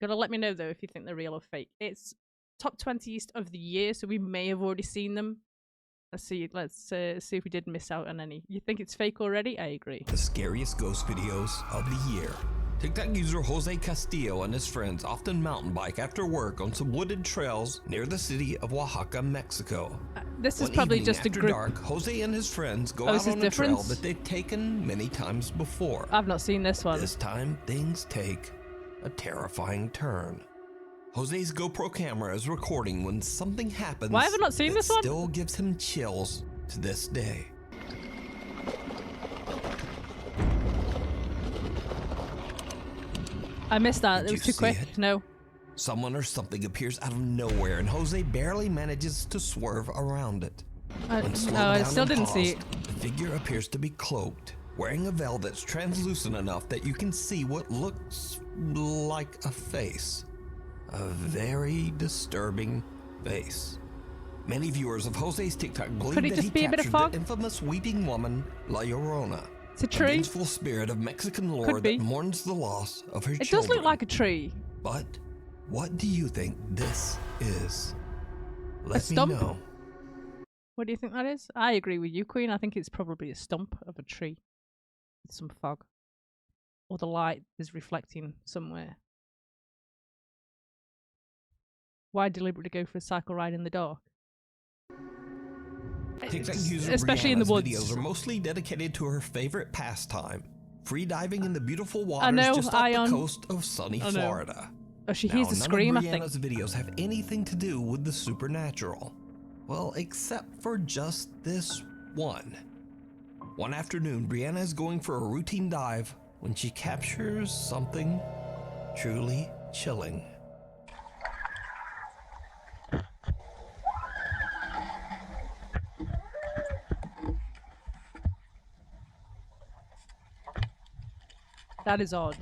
Gotta let me know though if you think they're real or fake. It's top 20 of the year, so we may have already seen them. Let's see if we did miss out on any. You think it's fake already? I agree. The scariest ghost videos of the year. TikTok user Jose Castillo and his friends often mountain bike after work on some wooded trails near the city of Oaxaca, Mexico. This is probably just a group. Dark, Jose and his friends go out on a trail that they've taken many times before. I've not seen this one. This time, things take a terrifying turn. Jose's GoPro camera is recording when something happens. Why have I not seen this one? Still gives him chills to this day. I missed that. It was too quick. No. Someone or something appears out of nowhere, and Jose barely manages to swerve around it. I still didn't see it. The figure appears to be cloaked, wearing a veil that's translucent enough that you can see what looks like a face. A very disturbing face. Many viewers of Jose's TikTok believe that he captured the infamous weeping woman, La Llorona. It's a tree. A vengeful spirit of Mexican lore that mourns the loss of her children. It does look like a tree. But what do you think this is? Let me know. What do you think that is? I agree with you, Queen. I think it's probably a stump of a tree with some fog. Or the light is reflecting somewhere. Why deliberately go for a cycle ride in the dark? TikTok user especially in the woods. Videos are mostly dedicated to her favorite pastime, free diving in the beautiful waters just off the coast of sunny Florida. Oh, she hears the scream, I think. None of Brianna's videos have anything to do with the supernatural. Well, except for just this one. One afternoon, Brianna is going for a routine dive when she captures something truly chilling. That is odd.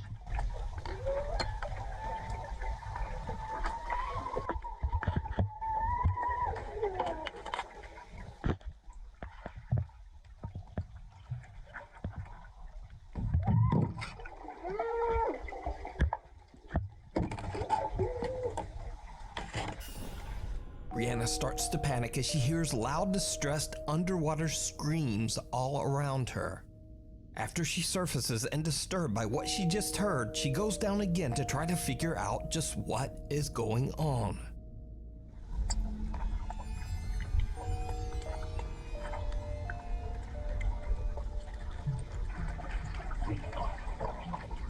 Brianna starts to panic as she hears loud, distressed underwater screams all around her. After she surfaces and disturbed by what she just heard, she goes down again to try to figure out just what is going on.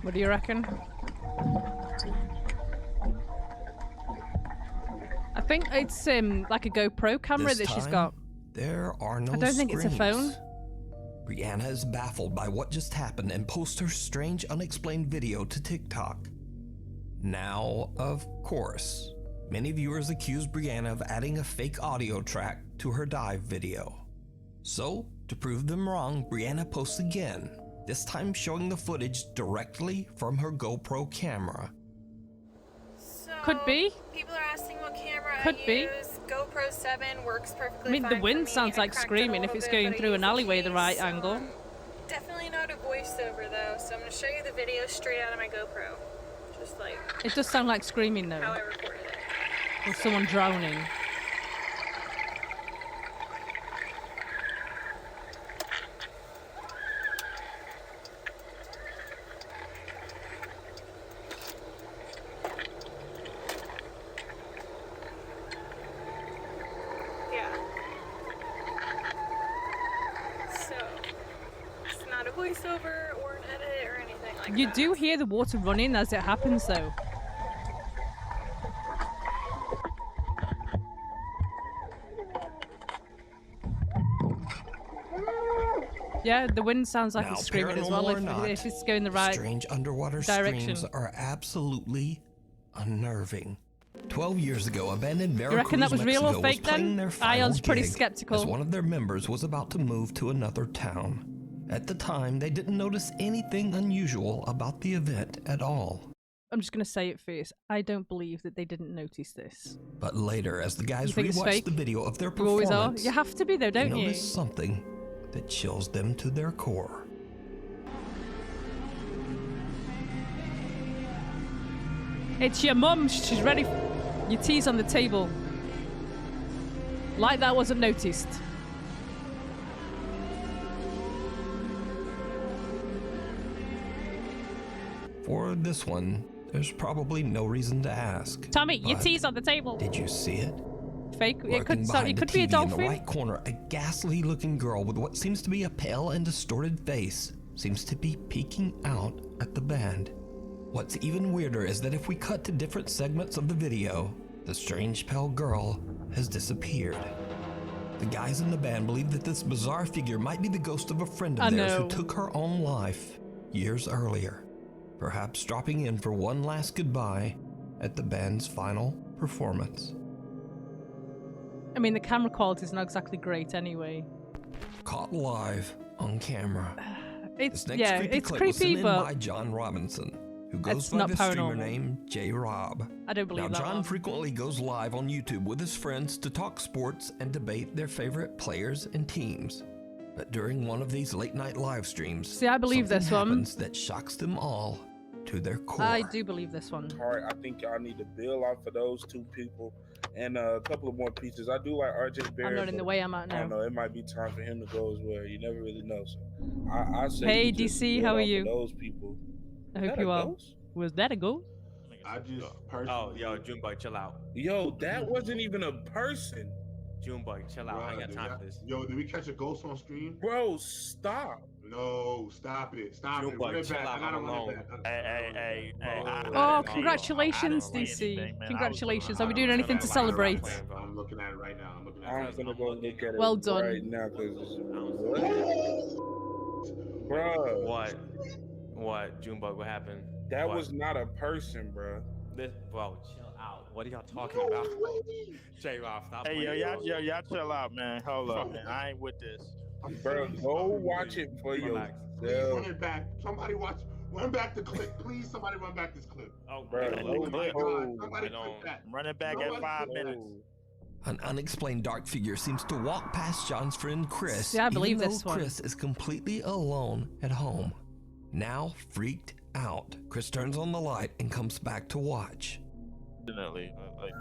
What do you reckon? I think it's like a GoPro camera that she's got. There are no I don't think it's a phone. Brianna is baffled by what just happened and posts her strange, unexplained video to TikTok. Now, of course, many viewers accuse Brianna of adding a fake audio track to her dive video. So, to prove them wrong, Brianna posts again, this time showing the footage directly from her GoPro camera. So, could be. People are asking what camera could I be. use. GoPro 7 works perfectly I mean, fine the wind for me. sounds like screaming if it's going through an alleyway the right angle. Definitely not a voiceover though, so I'm going to show you the video straight out of my GoPro. Just like... It does sound like screaming though. How I recorded it. Or someone drowning. Voiceover or an edit or anything like that. You do hear the water running as it happens though. Yeah, the wind sounds like it's screaming as well if it's going the right strange underwater direction. Screams are absolutely unnerving. 12 years ago, abandoned Veracruz, you reckon that was real or fake then? Ion's pretty skeptical. As one of their members was about to move to another town. At the time, they didn't notice anything unusual about the event at all. I'm just going to say it first. I don't believe that they didn't notice this. But later, as the guys rewatched the video of their performance, you always are. You have to be though, don't you? They notice something that chills them to their core. It's your mum. She's ready. Your tea's on the table. Like that wasn't noticed. For this one, there's probably no reason to ask. Tommy, your but tea's on the table. Did you see it? Fake. It Lurking could, behind it the could be a TV dolphin. In the right corner, a ghastly-looking girl with what seems to be a pale and distorted face seems to be peeking out at the band. What's even weirder is that if we cut to different segments of the video, the strange pale girl has disappeared. The guys in the band believe that this bizarre figure might be the ghost of a friend of theirs who took her own life years earlier, perhaps dropping in for one last goodbye at the band's final performance. I mean, the camera quality is not exactly great anyway. Caught live on camera. It's This next creepy it's clip was creepy, sent in but by John Robinson, who goes it's by not the streamer paranormal. name J-Rob. I don't believe Now, that John one. frequently goes live on YouTube with his friends to talk sports and debate their favorite players and teams. But during one of these late-night live streams, See, I believe something this one. happens that shocks them all to their core. I do believe this one. All right, I think y'all need to bill out for those two people and a couple of more pieces. I do like RJ Barrett. I'm not in the but way I'm at I don't now. know. It might be time for him to go as well. You never really know. So I say Hey, you just DC, bill how are out for you? Those people. I Is hope that you a are. ghost? Was that a ghost? I just Oh, personally. yo, Junebug, chill out. Yo, that wasn't even a person. Junebug, chill out. I ain't got time for this. Yo, did we catch a ghost on stream? Bro, stop. No, stop it. Stop Junebug, it. Run it chill back. out, I gotta I'm run alone. it back. Hey. Oh, congratulations, DC. Congratulations. Are we doing anything to celebrate? I'm looking at it right now. I'm looking at I'm it. gonna go look at it Well done. right now because bro, What? Junebug, what happened? that What? was not a person, bro. Bro, chill out. What are y'all talking about? J-Rob, stop Hey, playing. y'all chill out, man. Hold up, man. I ain't with this. Bro, go watch it for Relax. Please yourself. run it back. Somebody watch. Run back the clip. Please, somebody run back this clip. Oh, Bro, bro, Oh my clip. God. Somebody I don't- clip that. Run it back Nobody at 5 clip- minutes. An unexplained dark figure seems to walk past John's friend Chris, See, I believe even this though one. Chris is completely alone at home. Now freaked out, Chris turns on the light and comes back to watch. Definitely. Like,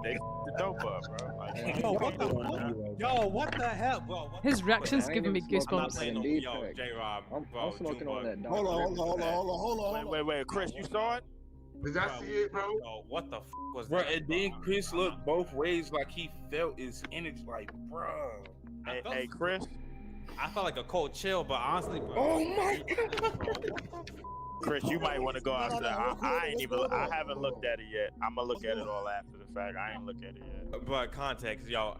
they the dope up, bro. Like, Yo, what the fuck? Yo, what the hell, bro? What His the reaction's I ain't giving me even smoking I'm not goosebumps. playing no Indeed yo, fact. J-Rob, I'm bro, smoking on Junebug. that. Hold on. wait, Chris, you saw it? Did I see it, bro? Yo, what the f was Bro, that? and then Chris looked both ways like he felt his energy. Like, bro. Hey, Chris. I felt like a cold chill, but honestly, bro. Oh my God. Chris, you might want to go after that. I haven't looked at it yet. I'm gonna look at it all after the fact. I ain't looked at it yet. But context, yo,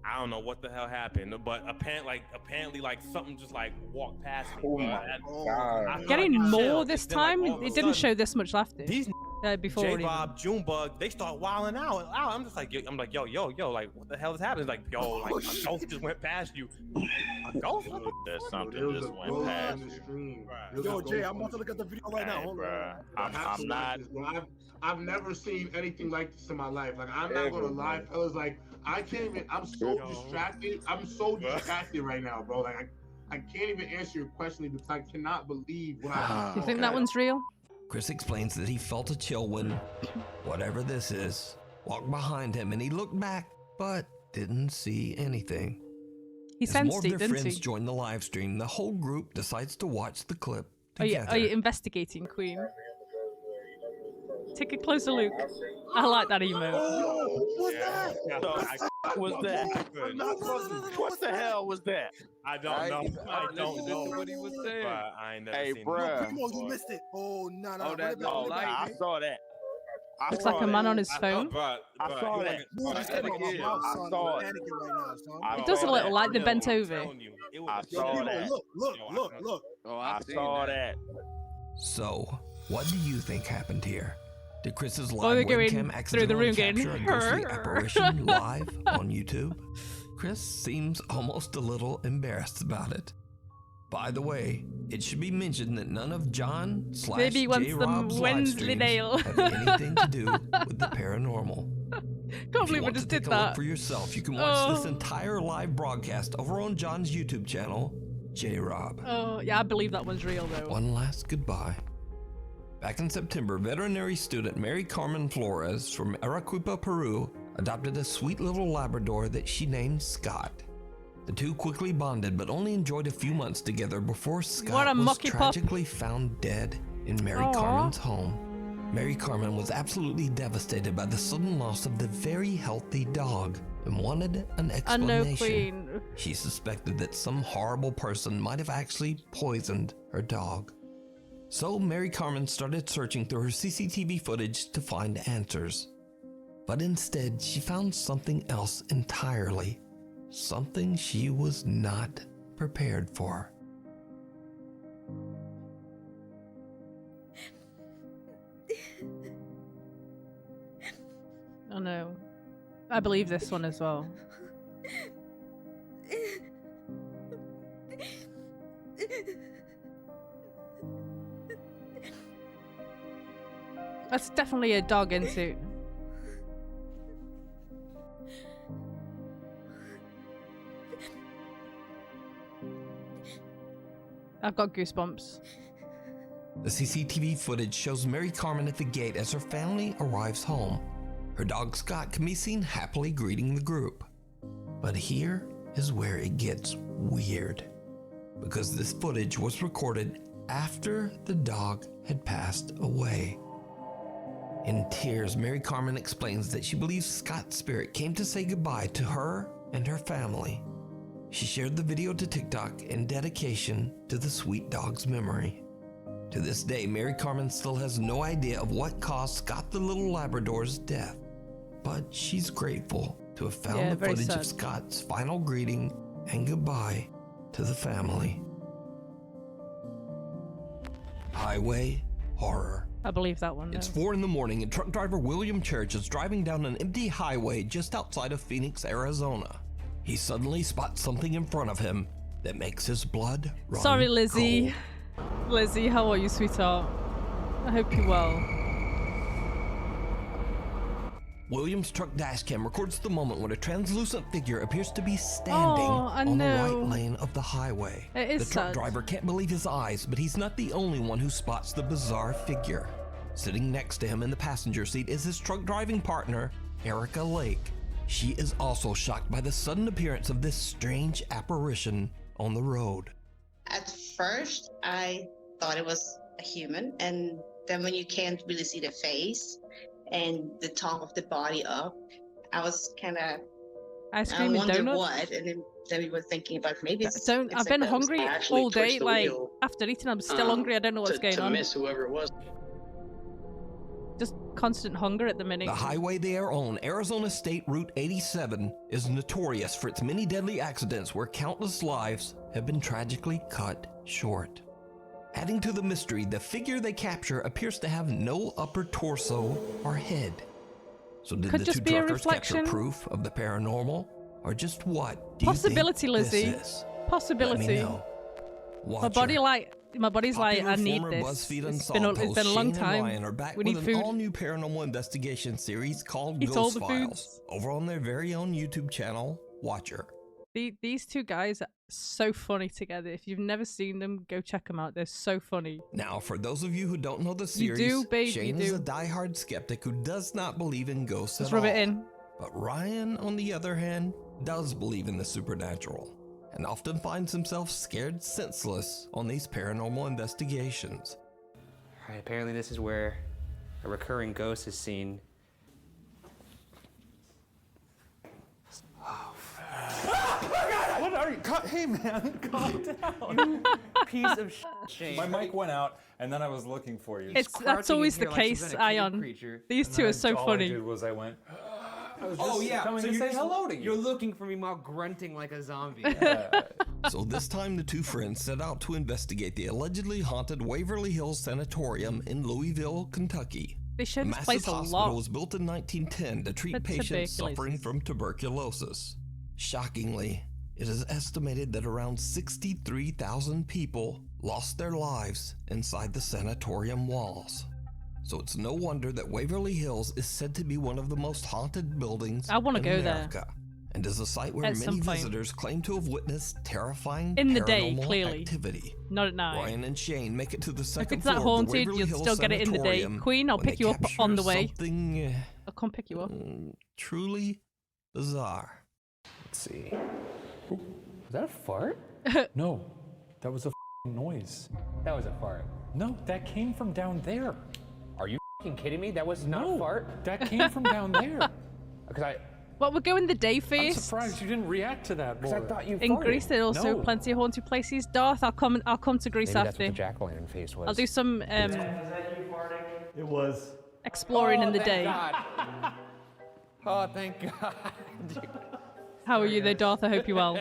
I don't know what the hell happened, but apparently, like something just like walked past me. Oh bro. my And God. I feel Getting like more chilled. this Then, like, time. all of a It didn't show sudden, this much laughter. These Before even. J-Rob, Junebug, they start wilding out. I'm just like, yo, like, what the hell is happening? Like, yo, like, a ghost just went past you. A ghost? There's There something was just a went ghost past on the you. stream. Right. There was a Yo, Jay, ghost I'm on about to look at the video right now. Hey, Hold bruh. on. I'm not. I've never seen anything like this in my life. Like, I'm not gonna Ever, lie, man. fellas. Like, I can't even. I'm so Yo. distracted. I'm so distracted right now, bro. Like, I can't even answer your question because I cannot believe what I. You think that one's real? Chris explains that he felt a chill when, whatever this is, walked behind him and he looked back, but didn't see anything. He As more sensed of it, their didn't friends he? join the live stream, the whole group decides to watch the clip Are together. you investigating, Queen? Take a closer look. I like that emote. What's that? What's that? I'm not buzzing. What the hell was that? I don't know. I don't know what he was saying. But I ain't never Hey, seen bruh. that. Primo, you missed it. Oh, no. Oh, Run that it back, little run it back. I saw that. I Looks saw like a that. man on his I phone. saw that. Move this that camera off my again. mouth, I son. saw I'm it. panicking right now, son. I It does saw a little that. like they're bent I'm over. telling you, it was I a Yo, saw good- Primo, that. look. Oh, I seen saw that. So, what do you think happened here? Did Chris's While live they're going webcam through the room accidentally getting capture a ghostly apparition live on YouTube? Chris seems almost a little embarrassed about it. By the way, it should be mentioned that none of John / Maybe he wants J-Rob's them live Wensleydale. streams have anything to do with the paranormal. Can't If believe you I want just to take did a look that. for yourself, you can watch this Oh. entire live broadcast over on John's YouTube channel, J-Rob. Oh, yeah, I believe that one's real though. One last goodbye. Back in September, veterinary student Mary Carmen Flores from Arequipa, Peru, adopted a sweet little Labrador that she named Scott. The two quickly bonded, but only enjoyed a few months together before Scott was tragically found dead in Mary Carmen's home. Mary Carmen was absolutely devastated by the sudden loss of the very healthy dog and wanted an explanation. She suspected that some horrible person might have actually poisoned her dog. So Mary Carmen started searching through her CCTV footage to find answers. But instead, she found something else entirely. Something she was not prepared for. Oh no. I believe this one as well. That's definitely a dog into. I've got goosebumps. The CCTV footage shows Mary Carmen at the gate as her family arrives home. Her dog Scott can be seen happily greeting the group. But here is where it gets weird, because this footage was recorded after the dog had passed away. In tears, Mary Carmen explains that she believes Scott's spirit came to say goodbye to her and her family. She shared the video to TikTok in dedication to the sweet dog's memory. To this day, Mary Carmen still has no idea of what caused Scott the little Labrador's death, but she's grateful to have found the footage of Scott's final greeting and goodbye to the family. Highway horror. I believe that one. It's 4 a.m. and truck driver William Church is driving down an empty highway just outside of Phoenix, Arizona. He suddenly spots something in front of him that makes his blood run Sorry, Lizzie. cold. Lizzie, how are you, sweetheart? I hope you're well. William's truck dashcam records the moment when a translucent figure appears to be standing on the right lane of the highway. The truck driver can't believe his eyes, but he's not the only one who spots the bizarre figure. Sitting next to him in the passenger seat is his truck driving partner, Erica Lake. She is also shocked by the sudden appearance of this strange apparition on the road. At first, I thought it was a human, and then when you can't really see the face and the top of the body up, I was kind of, I wondered what, and then we were thinking about maybe it's I've been hungry all day, like, after eating, I'm still hungry, I don't know what's going on. To miss whoever it was. Just constant hunger at the minute. The highway they are on, Arizona State Route 87, is notorious for its many deadly accidents where countless lives have been tragically cut short. Adding to the mystery, the figure they capture appears to have no upper torso or head. So did the two truckers capture proof of the paranormal? Or just what do you think this is? Possibility. Let me know. My body's like, I need this. It's been a long time. Are back we with need an food. all-new paranormal investigation series called Ghost Files over on their very own YouTube channel, Watcher. These two guys are so funny together. If you've never seen them, go check them out. They're so funny. Now, for those of you who don't know the series, Shane is a diehard skeptic who does not believe in ghosts at all. Let's rub it in. But Ryan, on the other hand, does believe in the supernatural, and often finds himself scared senseless on these paranormal investigations. Alright, apparently this is where a recurring ghost is seen. What are you? Hey man, calm down. You piece of shit. My mic went out, and then I was looking for you. That's always the case, Ion. These two are so funny. All I did was I went. Oh yeah, coming so to say hello to you. You're looking for me while grunting like a zombie. So this time the two friends set out to investigate the allegedly haunted Waverly Hills Sanatorium in Louisville, Kentucky. They showed the this massive place a hospital lot. was built in 1910 to treat patients suffering from tuberculosis. Shockingly, it is estimated that around 63,000 people lost their lives inside the sanatorium walls. So it's no wonder that Waverly Hills is said to be one of the most haunted buildings in America. and is a site where At some many point. visitors claim to have witnessed terrifying In the day, paranormal clearly. activity. Not at night. Ryan and Shane make it to the If second it's that floor of the haunted, Waverly you'll Hills still get it in the day. Sanatorium Queen, I'll when pick they you up capture on the way. Something I'll come pick you up. truly bizarre. Let's see. Ooh, was that a fart? No, that was a noise. That was a fart. No, that came from down there. Are you kidding me? That was not No, a fart. that came from down there. Because Well, we're going the day I'm first. surprised you didn't react to that more. I thought you In farted. Greece, there's also No. plenty of haunted places. Darth, I'll come to Greece Maybe that's after. what the jack-o'-lantern face was. I'll do some It was. exploring in the thank day. God. Oh, thank God. How are you there, Darth? I hope you're well.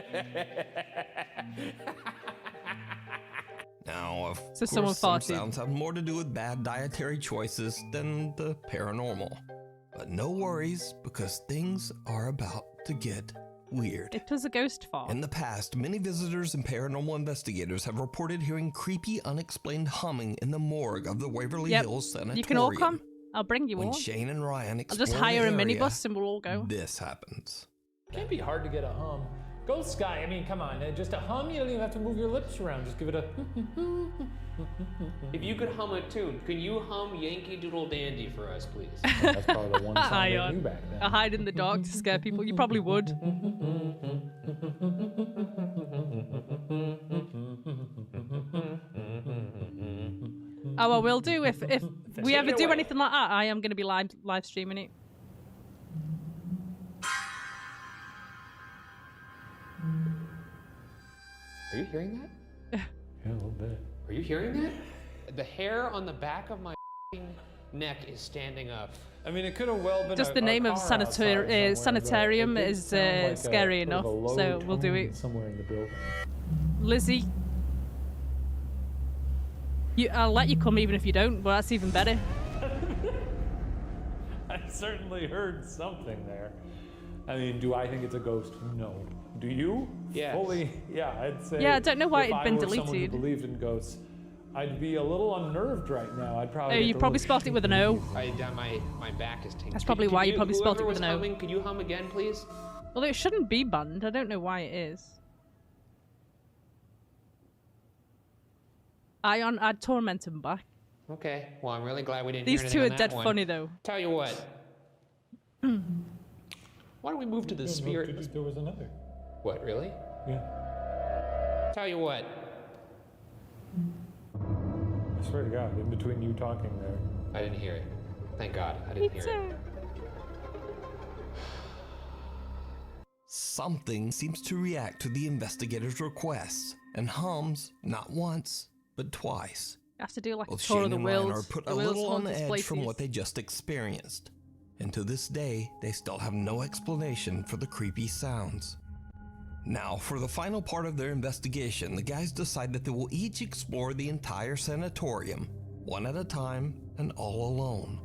Now, of So someone course, some farted. sounds have more to do with bad dietary choices than the paranormal. But no worries, because things are about to get weird. It was a ghost fart. In the past, many visitors and paranormal investigators have reported hearing creepy, unexplained humming in the morgue of the Waverly Yep. Hills Sanatorium. You can all come. I'll bring you When all. Shane and Ryan I'll explore just hire a the area, minibus and we'll all go. this happens. Can't be hard to get a hum. Ghost guy, I mean, come on, just a hum, you don't even have to move your lips around. Just give it a. If you could hum a tune, can you hum Yankee Doodle Dandy for us, please? That's probably the one song High they on. knew back then. I hide in the dark to scare people. You probably would. Oh, I will do. If we ever do anything like that, I am going to be live streaming it. Are you hearing that? Yeah, a little bit. Are you hearing that? The hair on the back of my neck is standing up. I mean, it could have well been Just the name of sanitarium is scary enough, so we'll do it. Somewhere in the building. Lizzie, I'll let you come even if you don't, but that's even better. I certainly heard something there. I mean, do I think it's a ghost? No. Do you? Yes. Fully, yeah, I'd say. Yeah, I don't know why if it'd been I were someone who deleted. believed in ghosts, I'd be a little unnerved right now. I'd probably. Oh, you probably spelled it with an O. My back is tingling. That's probably why you probably spelled it with an O. Humming, could you hum again, please? Well, it shouldn't be banned. I don't know why it is. I'd torment him back. Okay. Well, I'm really glad we didn't These hear two anything are on dead that one. funny though. Tell you what. Why don't we move to the spirit? There was another. What, really? Yeah. Tell you what. I swear to God, in between you talking there. I didn't hear it. Thank God, I didn't hear it. Something seems to react to the investigators' requests and hums not once, but twice. Has to do like a Both tour of Shane the and Ryan are world. put The a world's little on haunted edge from places. what they just experienced. And to this day, they still have no explanation for the creepy sounds. Now, for the final part of their investigation, the guys decide that they will each explore the entire sanatorium, one at a time and all alone.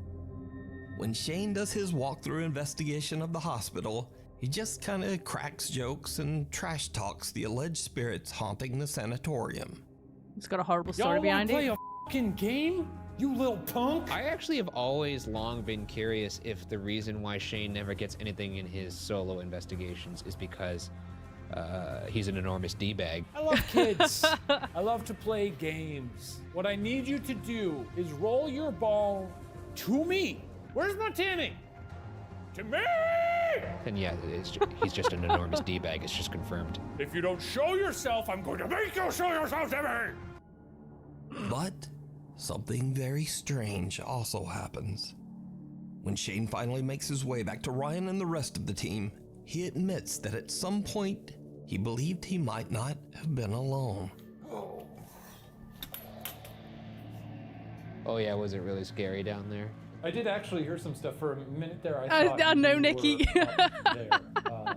When Shane does his walkthrough investigation of the hospital, he just kinda cracks jokes and trash talks the alleged spirits haunting the sanatorium. It's got a horrible Y'all story wanna behind play it. a fucking game? You little punk! I actually have always long been curious if the reason why Shane never gets anything in his solo investigations is because he's an enormous D-bag. I love kids. I love to play games. What I need you to do is roll your ball to me. Where's Montani? To me! And yeah, he's just an enormous D-bag. It's just confirmed. If you don't show yourself, I'm going to make you show yourself to me! But something very strange also happens. When Shane finally makes his way back to Ryan and the rest of the team, he admits that at some point, he believed he might not have been alone. Oh yeah, was it really scary down there? I did actually hear some stuff for a minute there. I know, Nikki.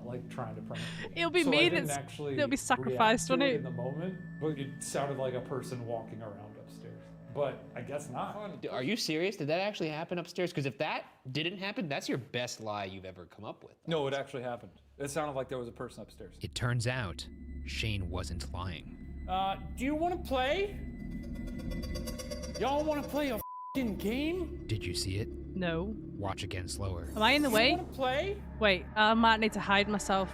Like trying to prank me. It'll be So me I didn't that's- actually that'll be sacrificed, react to won't it? in the moment, but it sounded like a person walking around upstairs. But I guess not. Are you serious? Did that actually happen upstairs? Because if that didn't happen, that's your best lie you've ever come up with. No, it actually happened. It sounded like there was a person upstairs. It turns out Shane wasn't lying. Do you want to play? Y'all want to play a game? Did you see it? No. Watch again slower. Am I in the way? You wanna play? Wait, I might need to hide myself.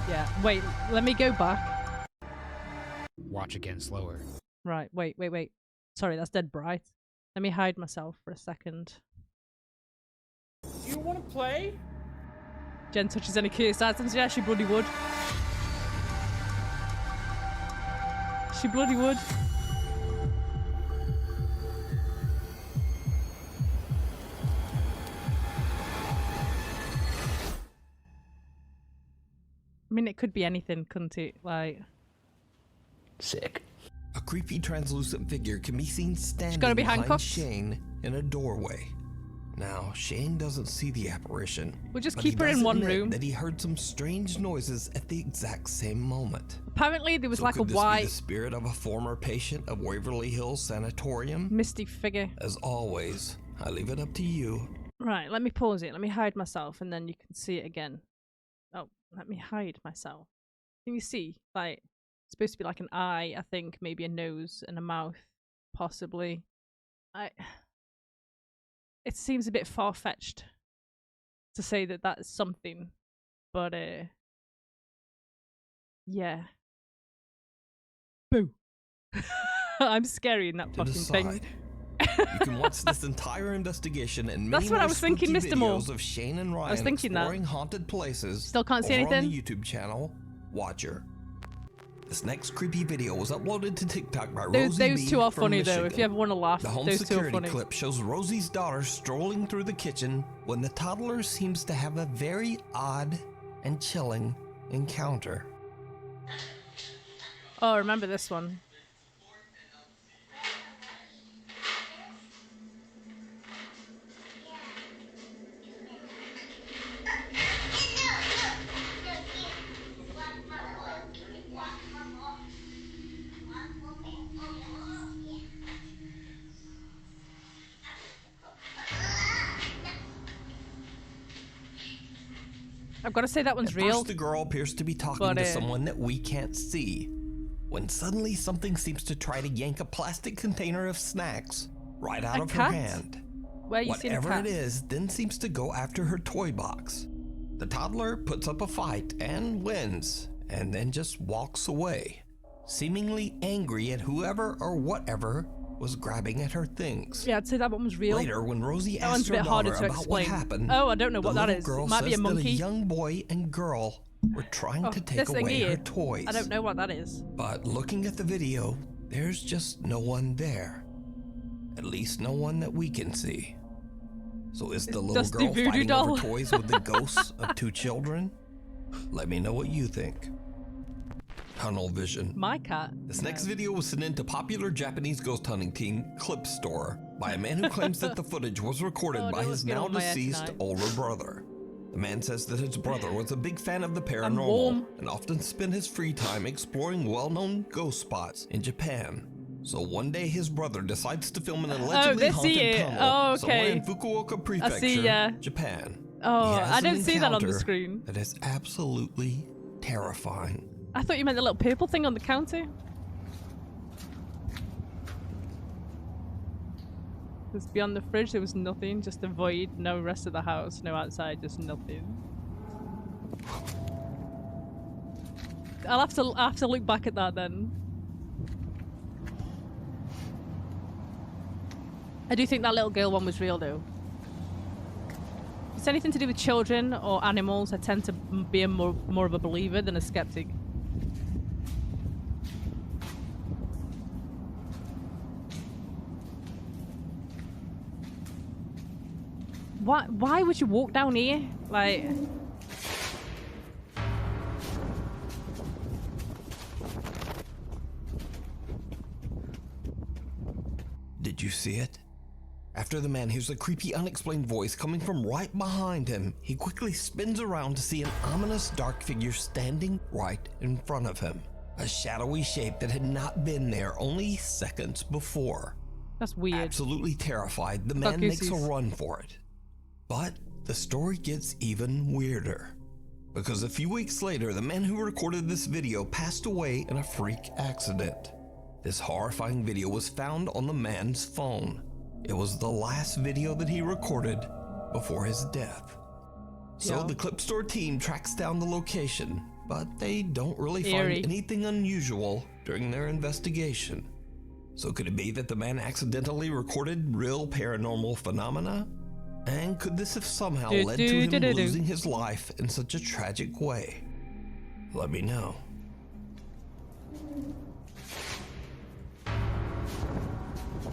Yeah, wait, let me go back. Watch again slower. Right, wait. Sorry, that's dead bright. Let me hide myself for a second. Do you wanna play? Jen touches any curious items. Yeah, she bloody would. She bloody would. I mean, it could be anything, couldn't it? Like... Sick. A creepy translucent figure can be seen standing gotta be behind handcuffed. Shane in a doorway. Now, Shane doesn't see the apparition. We'll just but keep he her in does one admit room. that he heard some strange noises at the exact same moment. Apparently, there was So like a could this be white, the spirit of a former patient of Waverly Hills Sanatorium? misty figure. As always, I leave it up to you. Right, let me pause it. Let me hide myself, and then you can see it again. Oh, let me hide myself. Can you see? Like, it's supposed to be like an eye, I think. Maybe a nose and a mouth, possibly. It seems a bit far-fetched to say that that's something, but yeah. Boo. I'm scary in that To fucking thing. decide. You can watch this entire investigation and many That's what more I was thinking, spooky Mr. Moore. videos of Shane and Ryan I was thinking that. exploring haunted places. Still can't see over on anything? the YouTube channel Watcher. This next creepy video was uploaded to TikTok by Rosie Those B two are from funny though. If Michigan. you ever want to laugh, The home those two are security funny. clip shows Rosie's daughter strolling through the kitchen when the toddler seems to have a very odd and chilling encounter. Oh, I remember this one. I've got to say that one's At real. first, the girl appears to be talking but, to someone that we can't see, when suddenly something seems to try to yank a plastic container of snacks right out A of cat? her hand. Where you seen a Whatever cat? it is then seems to go after her toy box. The toddler puts up a fight and wins, and then just walks away, seemingly angry at whoever or whatever was grabbing at her things. Yeah, I'd say that one was real. Later, when Rosie That one's asks a her bit harder daughter to about explain. what happened, Oh, I don't know what the that little is. girl It might be a says that monkey. a young boy and girl were trying Oh, to take this thing away here. her toys. I don't know what that is. But looking at the video, there's just no one there. At least no one that we can see. So is the little Dusty girl voodoo fighting doll. over toys with the ghosts of two children? Let me know what you think. Tunnel vision. My cat. This next video was sent in to popular Japanese ghost hunting team Clip Store by a man who claims that the footage was recorded Oh, by no, his let's get now on my air deceased tonight. older brother. The man says that his brother was a big fan of the warm. paranormal and often spent his free time exploring well-known ghost spots in Japan. So one day his brother decides to film an allegedly let's see haunted it. tunnel Oh, somewhere okay. in Fukuoka Prefecture, I see, yeah. Japan. Oh, He has I an don't see that on the encounter screen. That is absolutely terrifying. I thought you meant the little purple thing on the counter. Because beyond the fridge there was nothing, just a void, no rest of the house, no outside, just nothing. I'll have to look back at that then. I do think that little girl one was real though. If it's anything to do with children or animals, I tend to be more of a believer than a skeptic. Why would you walk down here? Like... Did you see it? After the man hears a creepy, unexplained voice coming from right behind him, he quickly spins around to see an ominous dark figure standing right in front of him. A shadowy shape that had not been there only seconds before. That's weird. Absolutely terrified, the man makes a run for it. But the story gets even weirder. Because a few weeks later, the man who recorded this video passed away in a freak accident. This horrifying video was found on the man's phone. It was the last video that he recorded before his death. So the clip store team tracks down the location, but they don't really find anything unusual during their investigation. So could it be that the man accidentally recorded real paranormal phenomena? And could this have somehow led to him losing his life in such a tragic way? Let me know.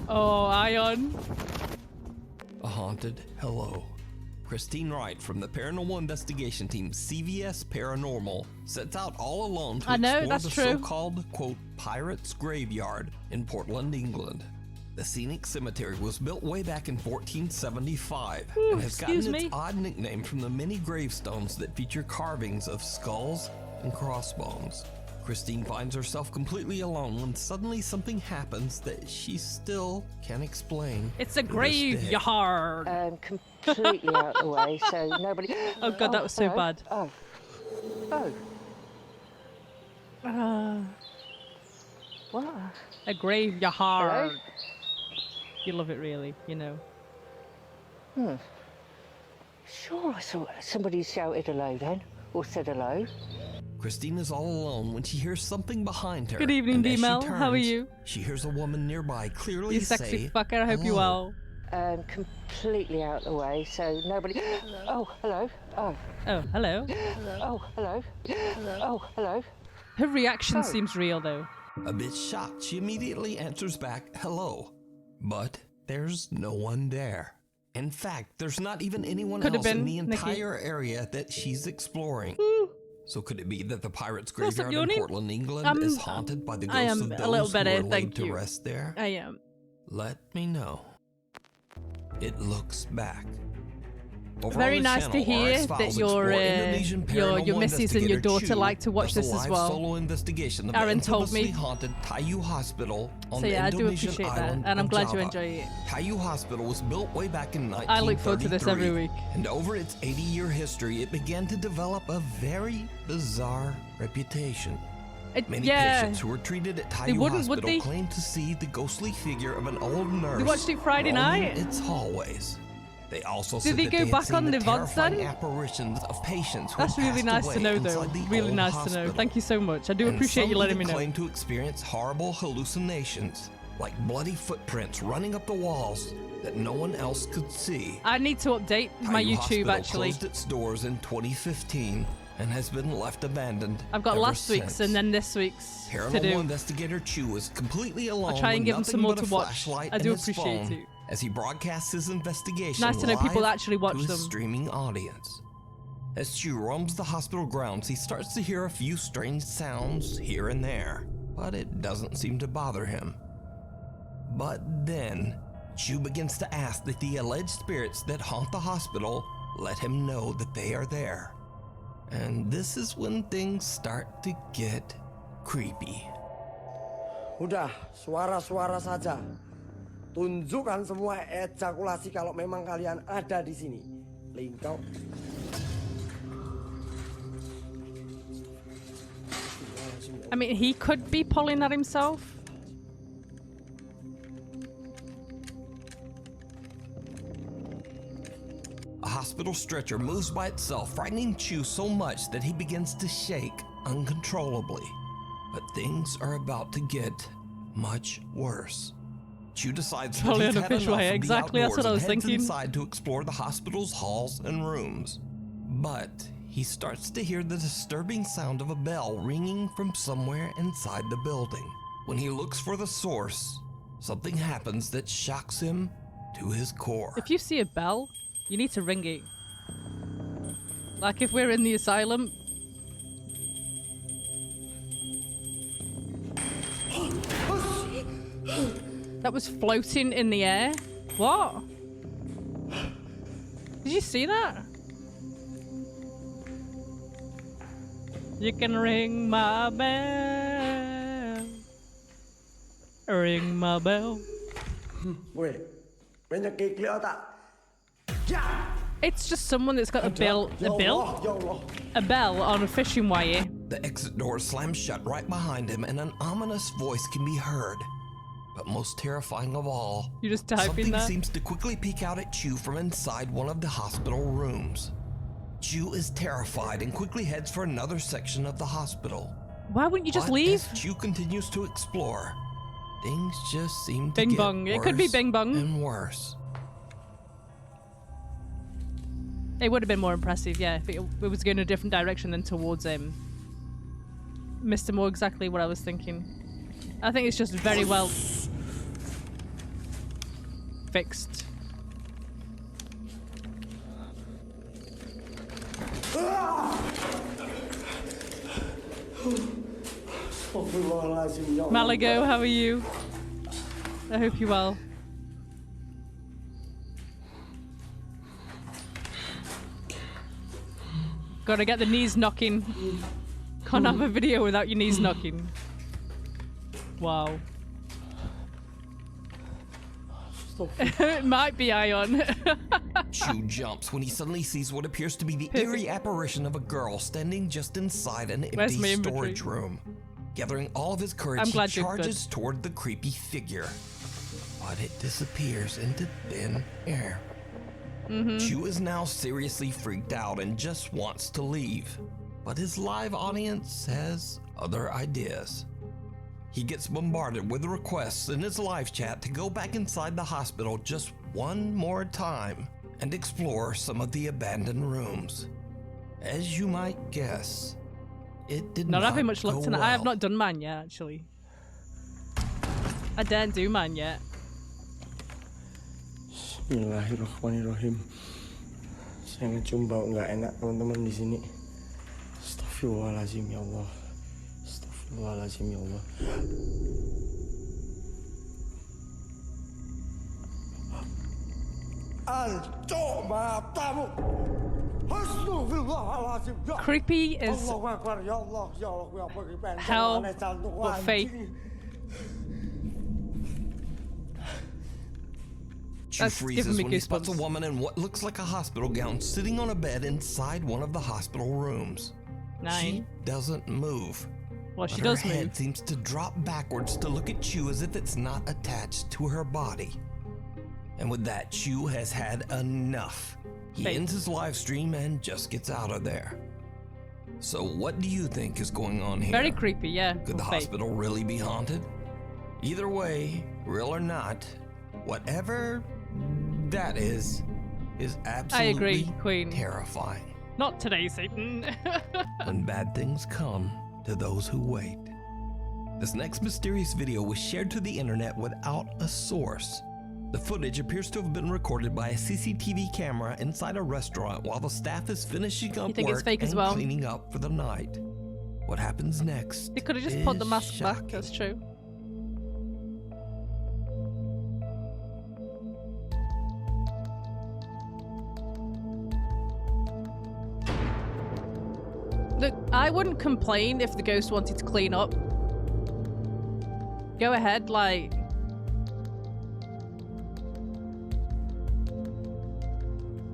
Oh, Ion. A haunted hello. Christine Wright from the paranormal investigation team CVS Paranormal sets out all alone to explore the so-called, quote, Pirates Graveyard in Portland, England. The scenic cemetery was built way back in 1475 and has gotten its odd nickname from the many gravestones that feature carvings of skulls and crossbones. Christine finds herself completely alone when suddenly something happens that she still can't explain. It's a graveyard. Completely out of the way, so nobody. Oh god, that was so bad. Oh. What? A graveyard. Hello? You love it, really, you know. Sure, I saw somebody shouted hello then, or said hello. Christine is all alone when she hears something behind her. Good evening, D-Mel. How are you? She hears a woman nearby clearly you sexy say, fucker, I hope you're well. Completely out of the way, so nobody. Oh, hello. Oh. Oh, hello. Oh, hello. Oh, hello. Her reaction seems real, though. A bit shocked, she immediately answers back, hello. But there's no one there. In fact, there's not even anyone else in the entire area that she's exploring. So could it be that the Pirates Graveyard in Portland, England is haunted by the ghosts of those who are laid to rest there? I am. Let me know. It looks back. Over Very nice to hear that your missus and your daughter like to watch this as well. Solo investigation of Aaron told me. Haunted Tayu Hospital on so yeah, the I do Indonesian appreciate that, island and I'm of glad Java. you enjoy it. Tayu Hospital was built way back in 1933. I look forward to this every week. And over its 80-year history, it began to develop a very bizarre reputation. Many patients who were treated at Tayu Hospital claimed to see the ghostly figure of an old nurse. They watched it Friday night. Its hallways. They also Did said they that go they had back seen on the VODs then? apparitions of patients who That's really nice to know, though. Really nice to know. Thank you so much. I do appreciate you letting me know. Some claim to experience horrible hallucinations, like bloody footprints running up the walls that no one else could see. I need to update my YouTube, actually. Closed its doors in 2015 and has been left abandoned. I've got last since. week's and then this week's Paranormal to do. investigator Chu is completely alone. I'll try and give him some more to watch. Flashlight I do and his appreciate phone it. As he broadcasts his investigation Nice to know people that actually watch to his them. streaming audience. As Chu roams the hospital grounds, he starts to hear a few strange sounds here and there, but it doesn't seem to bother him. But then, Chu begins to ask that the alleged spirits that haunt the hospital let him know that they are there. And this is when things start to get creepy. Udah, suara-suara saja. Tunjukkan semua ejakulasi kalau memang kalian ada di sini. Lingkau. I mean, he could be pulling that himself. A hospital stretcher moves by itself, frightening Chu so much that he begins to shake uncontrollably. But things are about to get much worse. Chu decides that he's had enough of exactly, the that's what I outdoors was and heads thinking. inside to explore the hospital's halls and rooms. But he starts to hear the disturbing sound of a bell ringing from somewhere inside the building. When he looks for the source, something happens that shocks him to his core. If you see a bell, you need to ring it. Like if we're in the asylum. That was floating in the air. What? Did you see that? You can ring my bell. Ring my bell. Wait. It's just someone that's got a bell on a fishing wire The exit door slams shut right behind him and an ominous voice can be heard. But most terrifying of all, you just type something in that? seems to quickly peek out at Chu from inside one of the hospital rooms. Chu is terrified and quickly heads for another section of the hospital. Why wouldn't you just But leave? As Chu continues to explore, things just seem to Bing get bong. It could be worse bing bong. and worse. It would have been more impressive, yeah, if it was going a different direction than towards him. Missed more exactly what I was thinking. I think it's just very well fixed. Malago, how are you? I hope you're well. Gotta get the knees knocking. Can't have a video without your knees knocking. Wow. It might be Ion. Chu jumps when he suddenly sees what appears to be the eerie apparition of a girl standing just inside an empty storage room. Gathering all of his courage, he charges toward the creepy figure. But it disappears into thin air. Chu is now seriously freaked out and just wants to leave. But his live audience has other ideas. He gets bombarded with requests in his live chat to go back inside the hospital just one more time and explore some of the abandoned rooms. As you might guess, it did not having much luck go tonight. well. I have not done mine yet, actually. I daren't do mine yet. Bismillahirrahmanirrahim. Saya ngecium bau nggak enak teman-teman di sini. Astagfirullahaladzim ya Allah. Astagfirullahaladzim ya Allah. Alcok matamu. Astagfirullahaladzim. Creepy is Allahu Akbar ya Allah ya Allah ya Allah. hell, but fake. Chu freezes when he spots a woman in what looks like a hospital gown sitting on a bed inside one of the hospital rooms. She doesn't move. Well, she but does her head move. seems to drop backwards to look at Chu as if it's not attached to her body. And with that, Chu has had enough. He ends his live stream and just gets out of there. So what do you think is going on here? Very creepy, yeah. Could the Fake. hospital really be haunted? Either way, real or not, whatever that is absolutely I agree, Queen. terrifying. Not today, Satan. When bad things come to those who wait. This next mysterious video was shared to the internet without a source. The footage appears to have been recorded by a CCTV camera inside a restaurant while the staff is finishing up think it's work fake as and well? cleaning up for the night. What happens next? They could have just put the mask back, that's true. Look, I wouldn't complain if the ghost wanted to clean up. Go ahead, like...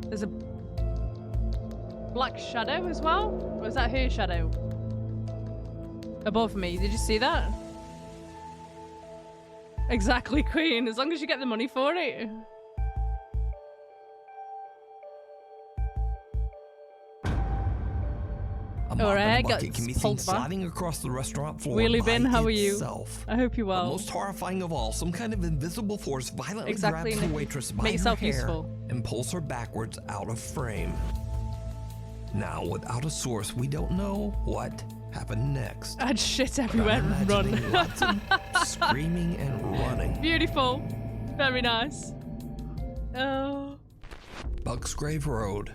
There's a black shadow as well? Or is that her shadow? Above me, did you see that? Exactly, Queen, as long as you get the money for it. A mop Alright, and a bucket got can be seen pulled back. sliding across the restaurant floor Wheelie by bin, how are you? itself. I hope you're But well. most horrifying of all, some kind of invisible force violently Exactly, grabs the Nick. waitress Make by her yourself hair useful. and pulls her backwards out of frame. Now, without a source, we don't know what happened next. I'd shit But everywhere I'm and run. imagining lots of screaming and running. Beautiful. Very nice. Oh. Bucksgrave Road.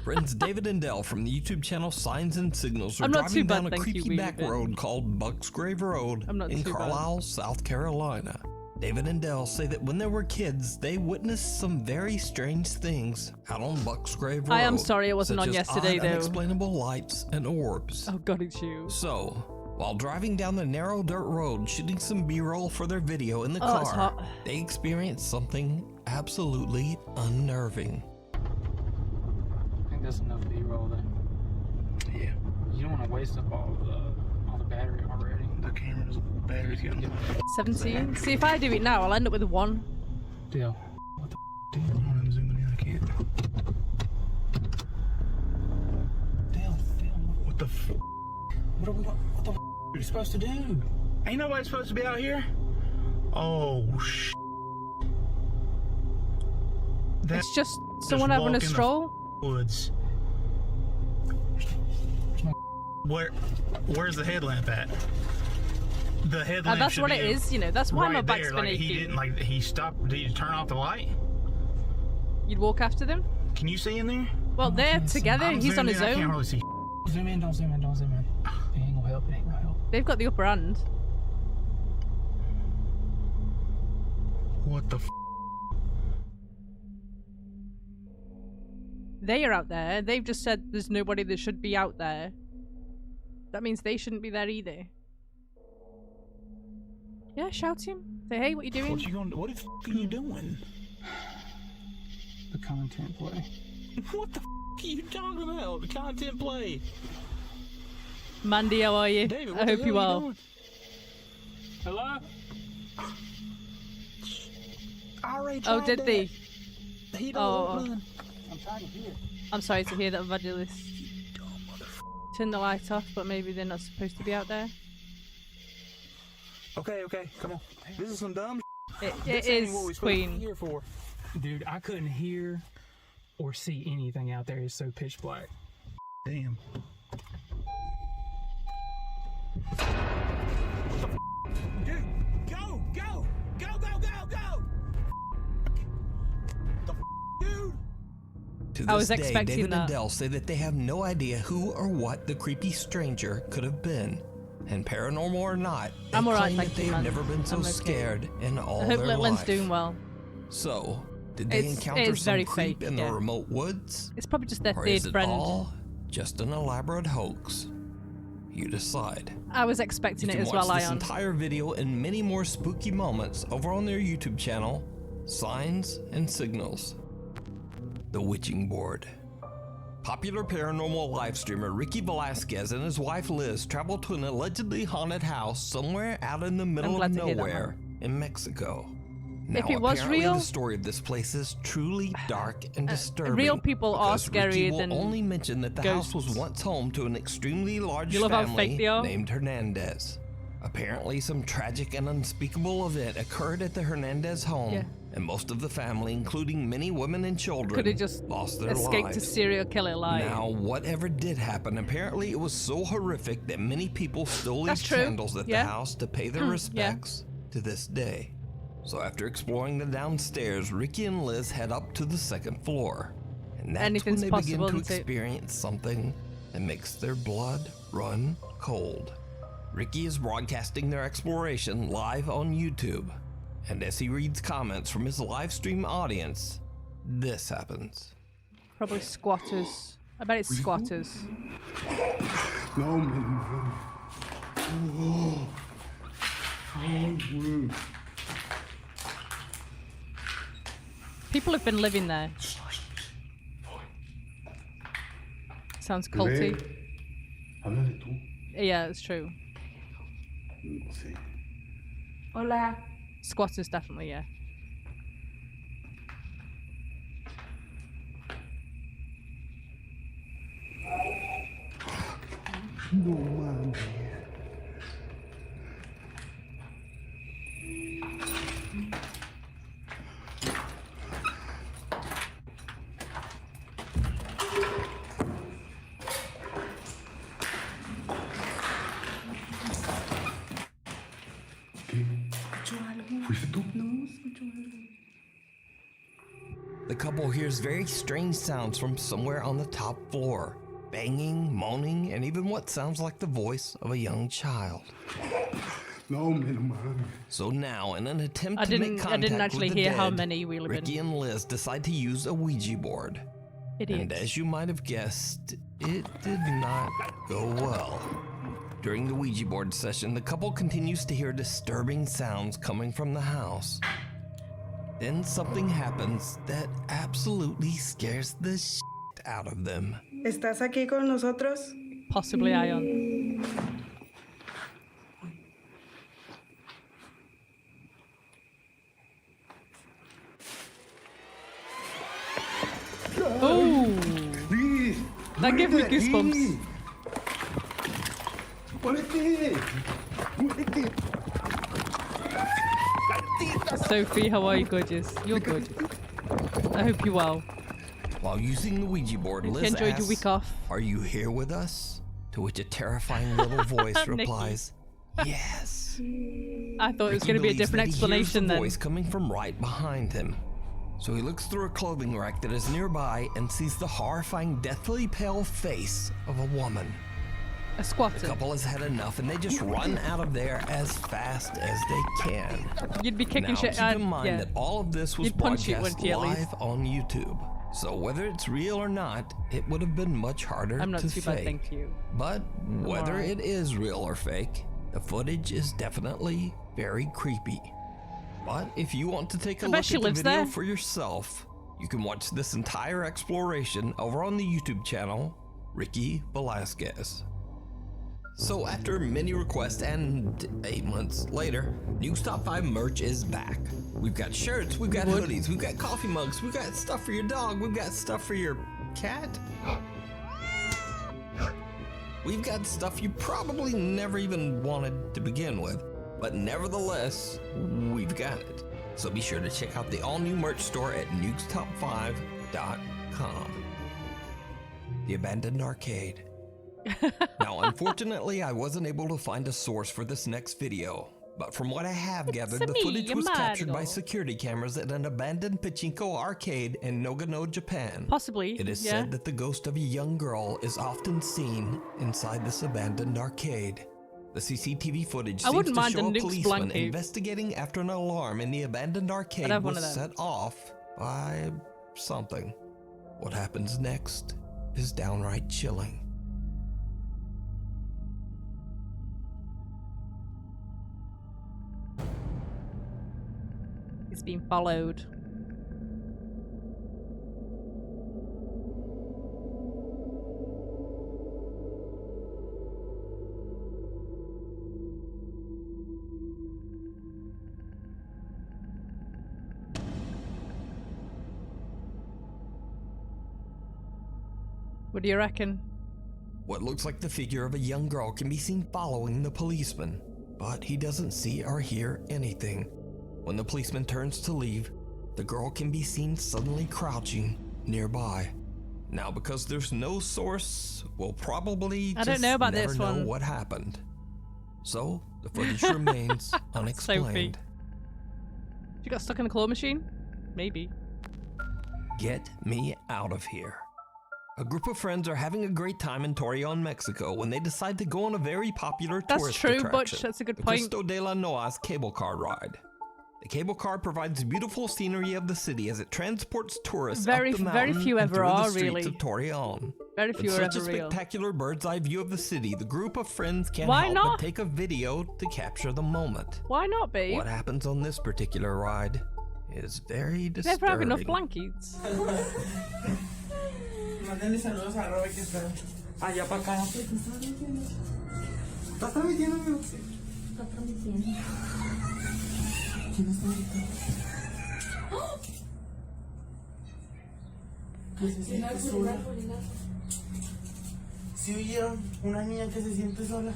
Friends David and Dell from the YouTube channel Signs and Signals are I'm not too driving bad, down a thank you, creepy Wheelie back Bin. road called Bucksgrave Road I'm not in too bad. Carlisle, South Carolina. David and Dell say that when they were kids, they witnessed some very strange things out on Bucksgrave Road. I am sorry I wasn't such on as yesterday, odd, though. unexplainable lights and orbs. Oh god, it's you. So, while driving down the narrow dirt road, shooting some B-roll for their video in the Oh, it's car, hot. they experienced something absolutely unnerving. I think there's enough B-roll there. Yeah. You don't want to waste up all the battery already. The camera's battery's getting 17. See, if I do it now, I'll end up with a 1. Deal. What the dude? I'm zooming in. I can't. Damn. What the What are we? What the are you supposed to do? Ain't nobody supposed to be out here. Oh It's just someone having a stroll. Woods. Where's the headlamp at? The headlamp. That's what it is, you know. That's why right my back's there. been Like, aching. he didn't he stopped. Did you turn off the light? You'd walk after them? Can you see in there? Well, they're together. I'm He's on zoomed his in, I can't own. really see. Zoom in. Don't zoom in. Don't zoom in. It ain't gonna help. It ain't gonna help. They've got the upper hand. What the? They are out there. They've just said there's nobody that should be out there. That means they shouldn't be there either. Yeah, shout him. Say, hey, what you doing? What the f are you doing? The content play. What the f are you talking about? The content play. Mandy, how are you? David, I hope you are. Hello? I already Oh, tried did that. they? He don't run. I'm trying to hear. I'm sorry to hear that, Evangelist. Turn the light off, but maybe they're not supposed to be out there. Okay, come on. This is some dumb It This ain't is what we supposed to Queen. be here for. Dude, I couldn't hear or see anything out there. It's so pitch black. Damn. Dude, go! Dude! To I was this day, expecting David that. and Dell say that they have no idea who or what the creepy stranger could have been. And paranormal or not, they I'm alright, claim thank that you, they've man. never been so I'm okay. scared in all I hope their Litland's life. doing well. So, did they It's encounter some very creep fake, in yeah. the remote woods? It's probably just their Or third is it friend. all just an elaborate hoax? You decide. I was expecting You it can as watch well, this Ion. entire video and many more spooky moments over on their YouTube channel, Signs and Signals. The Witching Board. Popular paranormal live streamer Ricky Velasquez and his wife Liz traveled to an allegedly haunted house somewhere out in the middle glad of to hear that, nowhere in Mexico. Now, If it was apparently real- the story of this place is truly dark and disturbing. real people are because Ricky scarier will than only mention that the house was ghosts. once home to an extremely large You love how family fake they are? named Hernandez. Apparently, some tragic and unspeakable event occurred at the Hernandez home, Yeah. and most of the family, including many women and children, Could have just lost their escaped lives. a serial killer lie. Now, whatever did happen, apparently it was so horrific that many people still leave That's true. candles at Yeah. the house to pay their Yeah. respects to this day. So after exploring the downstairs, Ricky and Liz head up to the second floor. And that's Anything's when they possible, begin to isn't it? experience something that makes their blood run cold. Ricky is broadcasting their exploration live on YouTube. And as he reads comments from his live stream audience, this happens. Probably squatters. I bet it's squatters. No, man. People have been living there. Sounds culty. Háblale tú. Yeah, it's true. No sé. Hola. Squatters, definitely, yeah. No mames. ¿Fuiste tú? The couple hears very strange sounds from somewhere on the top floor. Banging, moaning, and even what sounds like the voice of a young child. No, man, no mames. So now, in an attempt I to make didn't contact actually with the hear how dead, many we live Ricky in. and Liz decide to use a Ouija board. Idiots. And as you might have guessed, it did not go well. During the Ouija board session, the couple continues to hear disturbing sounds coming from the house. Then something happens that absolutely scares the shit out of them. ¿Estás aquí con nosotros? Possibly Ion. Oh, that gave me goosebumps. Sophie, how are you, gorgeous? You're gorgeous. I hope you're well. While using the Ouija board, Hope you Liz enjoyed asks, your week off. "Are you here with us?" To which a terrifying little voice replies, "Yes." I thought it was Ricky going to be a believes different that he hears explanation the then. voice coming from right behind him. So he looks through a clothing rack that is nearby and sees the horrifying, deathly pale face of a woman. A squatter. The couple has had enough and they just run out of there as fast as they can. You'd be kicking Now, shit. keep in mind that all of this was You'd punch it, broadcast wouldn't you, at live least? on YouTube. So whether it's real or not, it would have been much harder I'm not to too fake. bad, thank you. But whether alright. it is real or fake, the footage is definitely very creepy. But if you want to take a I look bet at she the lives video there. for yourself, you can watch this entire exploration over on the YouTube channel, Ricky Velasquez. So after many requests and 8 months later, Nukes Top 5 merch is back. We've got shirts, we've got hoodies, we've got coffee mugs, we've got stuff for your dog, we've got stuff for your cat. We've got stuff you probably never even wanted to begin with, but nevertheless, we've got it. So be sure to check out the all-new merch store at nukestop5.com. The Abandoned Arcade. Now, unfortunately, I wasn't able to find a source for this next video, but from what I have gathered, the me, footage was captured by Mario. security cameras at an abandoned pachinko arcade in Nagano, Japan. Possibly, It is yeah. said that the ghost of a young girl is often seen inside this abandoned arcade. The CCTV footage I seems wouldn't to mind a show a Nukes policeman blanket. investigating after an alarm in the abandoned arcade have one was of them. set off by something. What happens next is downright chilling. It's being followed. What do you reckon? What looks like the figure of a young girl can be seen following the policeman, but he doesn't see or hear anything. When the policeman turns to leave, the girl can be seen suddenly crouching nearby. Now, because there's no source, we'll probably I don't know about never this know one. what happened. So, the footage remains unexplained. She got stuck in a claw machine? Maybe. Get me out of here. A group of friends are having a great time in Torreon, Mexico when they decide to go on a very popular That's tourist true, attraction, Butch, that's a good the point. Cristo de la Noa's cable car ride. The cable car provides beautiful scenery of the city as it transports tourists Very- up the very mountain few and ever through are, the streets really. of Torreon. Very few With are such a ever real. spectacular bird's eye view of the city, the group of friends can't Why help not? but take a video to capture the moment. Why not, babe? What happens on this particular ride is very They never have enough disturbing. blankets. Mándale saludos a Robert que está allá para acá. ¿Estás transmitiendo, amigo? Sí. Está transmitiendo. ¿Quién está gritando? Que se siente sola. ¿Sí oyeron? Una niña que se siente sola.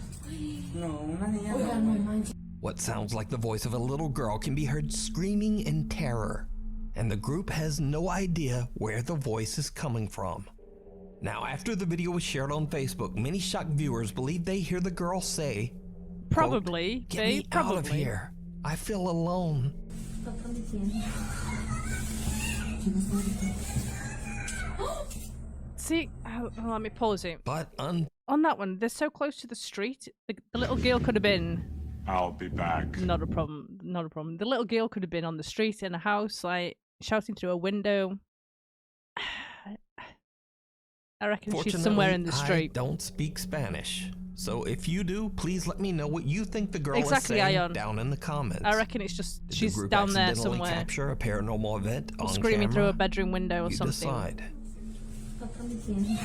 No, una niña. Oiga, no manches. What sounds like the voice of a little girl can be heard screaming in terror, and the group has no idea where the voice is coming from. Now, after the video was shared on Facebook, many shocked viewers believe they hear the girl say, quote, Probably, "Get babe, me probably. out of here. I feel alone." Está transmitiendo. ¿Quién está gritando? See, let me pause it. But On that one, they're so close to the street. The little girl could have been. I'll be back. Not a problem. Not a problem. The little girl could have been on the street in a house, like shouting through a window. I reckon she's somewhere in the Fortunately, street. I don't speak Spanish. So if you do, please let me know what you think the girl Exactly, is saying Ion. down in the comments. I reckon it's just Did she's the group down there accidentally somewhere, capture a paranormal event on screaming through a camera? bedroom window or You something. decide. Está transmitiendo.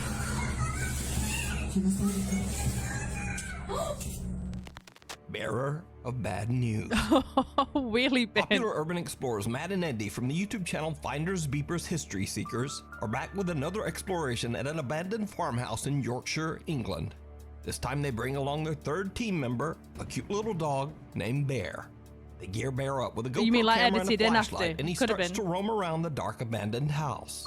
Bearer of bad news. Wheelie bin. Popular urban explorers Matt and Andy from the YouTube channel Finders Beepers History Seekers are back with another exploration at an abandoned farmhouse in Yorkshire, England. This time they bring along their third team member, a cute little dog named Bear. They gear Bear up with a You mean GoPro like camera and a edited in flashlight, after? and he Could have starts been. to roam around the dark abandoned house.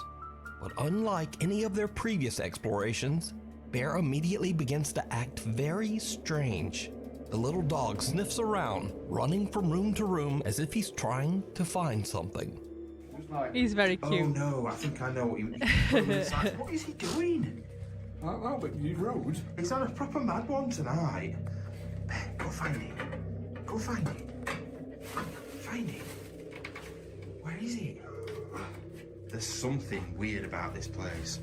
But unlike any of their previous explorations, Bear immediately begins to act very strange. The little dog sniffs around, running from room to room as if he's trying to find something. He's very cute. Oh no, I think I know what he What is he doing? I don't know, but you rode. He's on a proper mad one tonight. Bear, go find it. Go find it. Find it. Where is it? There's something weird about this place.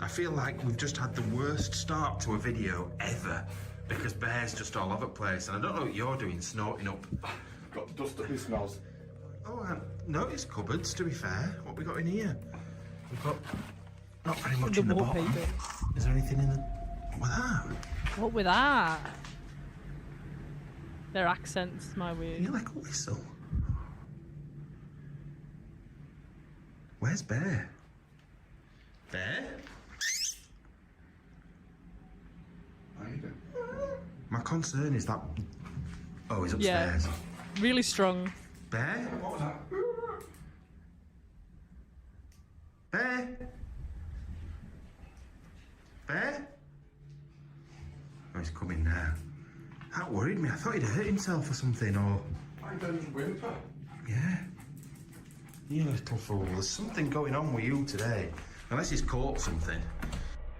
I feel like we've just had the worst start to a video ever because Bear's just all over the place, and I don't know what you're doing, snorting up. Got dust up his smells. Oh, I noticed cupboards, to be fair. What we got in here? We've got not very much in the bottom. Is there anything in the... What with that? What with that? Their accents, my weird. You like a whistle? Where's Bear? Bear? My concern is that... Oh, he's upstairs. Yeah, really strong. Bear? What was that? Bear? Bear? Oh, he's coming now. That worried me. I thought he'd hurt himself or something, or... I don't whimper. Yeah. You little fool. There's something going on with you today. Unless he's caught something.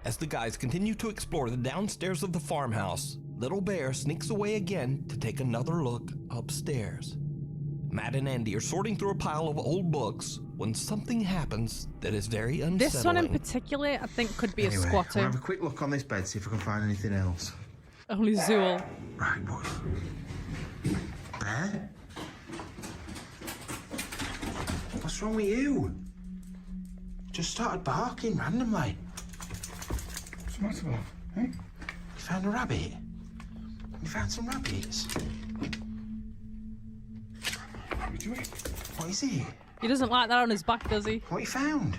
As the guys continue to explore the downstairs of the farmhouse, little Bear sneaks away again to take another look upstairs. Matt and Andy are sorting through a pile of old books when something happens that is very unsettling. This one in particular, I think, could be a squatter. We'll have a quick look on this bed, see if we can find anything else. Only Zool. Right, boys. Bear? What's wrong with you? Just started barking randomly. What's the matter, love? Hey? You found a rabbit? You found some rabbits? What are you doing? What is it? He doesn't like that on his back, does he? What you found?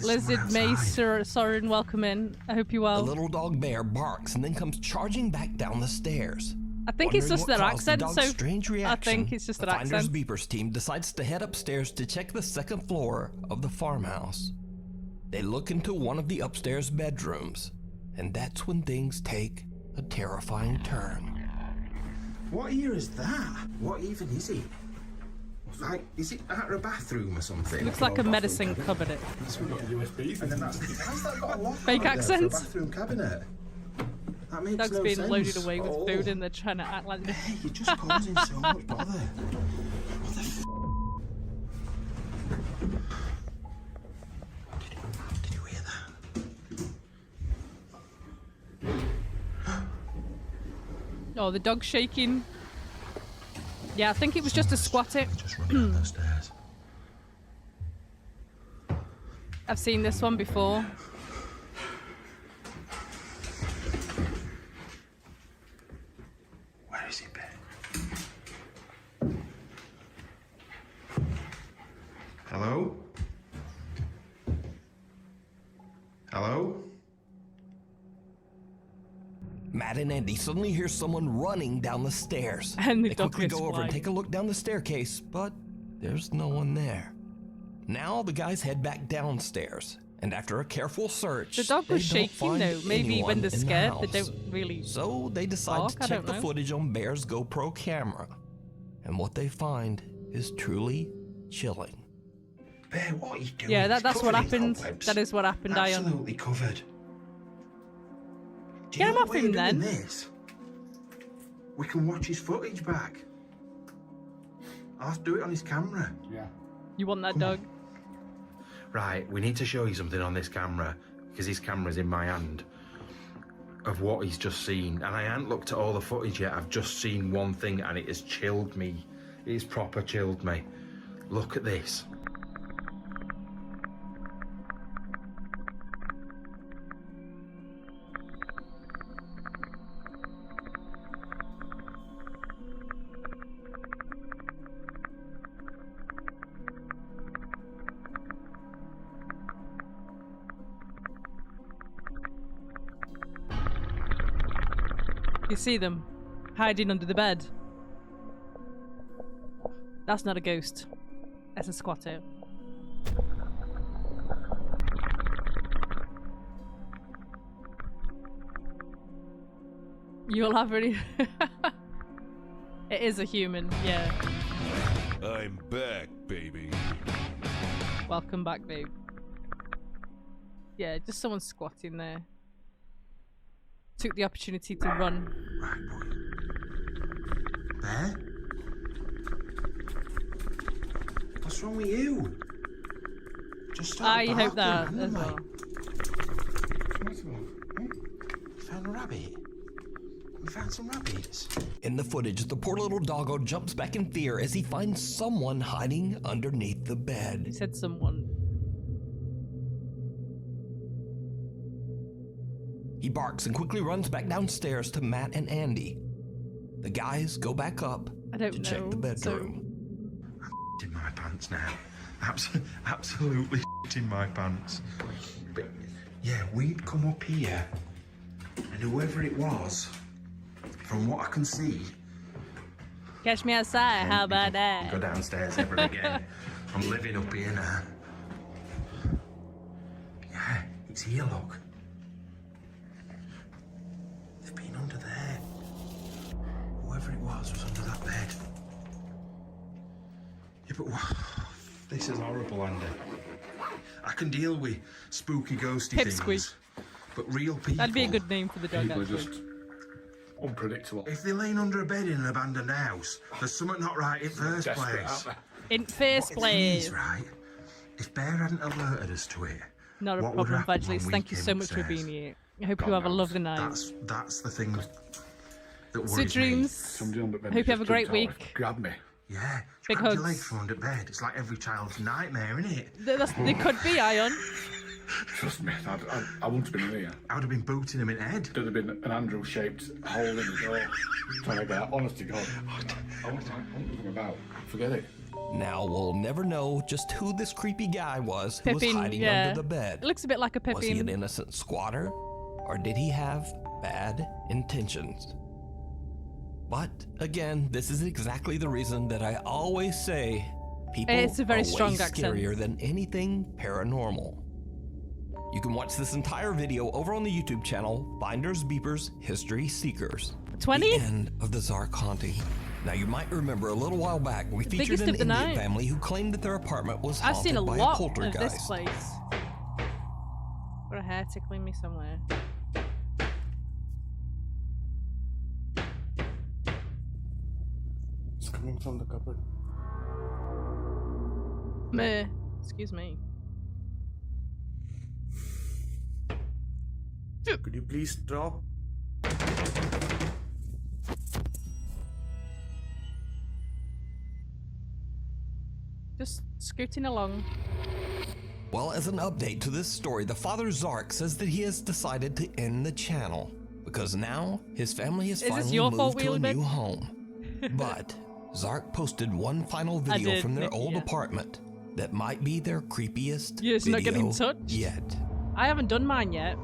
Lizard, Mace, Soren, welcome in. I hope you're well. The little dog Bear barks and then comes charging back down the stairs. I think it's just their accent, so strange reaction, I think it's just their the Finders accent. Beepers team decides to head upstairs to check the second floor of the farmhouse. They look into one of the upstairs bedrooms, and that's when things take a terrifying turn. What ear is that? What even is it? Like, is it out of a bathroom or something? Looks like a medicine cabinet. That's got a USB. And then how's that got a lock Fake on it there for a accents. bathroom cabinet? That makes Dog's no being sense. loaded away with food and they're trying to act like... Hey, you're just causing so much bother. What the f***? Did you hear that? Oh, the dog's shaking. Yeah, I think it was just a squatter. Just run down the stairs. I've seen this one before. Where is it, Ben? Hello? Hello? Matt and Andy suddenly hear someone running down the stairs. And the they dog quickly goes go over and flying. take a look down the staircase, but there's no one there. Now the guys head back downstairs, and after a careful search, The dog was they don't shaking find though. Maybe anyone when they're in the scared, they house. don't really. So they decide bark? to I check don't the know. footage on Bear's GoPro camera, and what they find is truly chilling. Bear, what are you doing? Yeah, It's that's what covered in happened. cobwebs. That is what happened, Ion. Absolutely covered. Do Get you him know off why him you're doing then. This? We can watch his footage back. I'll have to do it on his camera. Yeah. You want that dog? Right, we need to show you something on this camera, because his camera's in my hand, of what he's just seen. And I haven't looked at all the footage yet. I've just seen one thing and it has chilled me. It has proper chilled me. Look at this. You see them hiding under the bed. That's not a ghost. That's a squatter. You'll have really. It is a human, yeah. I'm back, baby. Welcome back, babe. Yeah, just someone squatting there. Took the opportunity to run. Right, boy. Bear? What's wrong with you? Just start I hope that barking, as haven't well. we? Found a rabbit. We found some rabbits. In the footage, the poor little doggo jumps back in fear as he finds someone hiding underneath the bed. He said someone. He barks and quickly runs back downstairs to Matt and Andy. The guys go back up to check the bedroom. In my pants now. Absolutely in my pants. But yeah, we'd come up here, and whoever it was, from what I can see, Catch me outside, how about that? go downstairs ever again. I'm living up here now. Yeah, it's here, look. They've been under there. Whoever it was under that bed. Yeah, but this is horrible, Andy. I can deal with spooky, ghosty things, but real people... That'd be a good name for the dog, People are actually. just unpredictable. If they're laying under a bed in an abandoned house, there's something not right in first place. In first place. Right? If Bear hadn't alerted us to it, Not a what would problem, happen when Vagelis. we Thank you came so much for upstairs? being here. I hope you have a lovely night. That's the thing that worries Sweet me. dreams. Hope you have a great week. Grab me. Yeah, Big grab your hugs. leg from under bed. It's like every child's nightmare, isn't it? They could be, Ion. Trust me, I wouldn't have been in here. I would have been booting him in the head. There'd have been an Andrew-shaped hole in the door. Trying to get out. Honest to God. I wouldn't come about. Forget it. Now we'll never know just who this creepy guy was who was Pippin, hiding yeah. under the bed. It looks a bit like a Pippin. Was he an innocent squatter, or did he have bad intentions? But again, this is exactly the reason that I always say people It's a very are strong way accent. scarier than anything paranormal. You can watch this entire video over on the YouTube channel, Finders Beepers History Seekers. 20? The end of the Zark haunting. Now you might remember a little while back we featured biggest an of the Indian night. family who claimed that their apartment was I've haunted seen a by lot a of poltergeist. this place. Got a hair tickling me somewhere. It's coming from the cupboard. Meh. Excuse me. Could you please stop? Just scooting along. Well, as an update to this story, the father Zark says that he has decided to end the channel because now his family has Is this finally your fault, moved to a Wheelie new Bit? home. But Zark posted one final I video did, from their Nick, old yeah. apartment that might be their creepiest Yeah, it's not video getting touched. yet. I haven't done mine yet.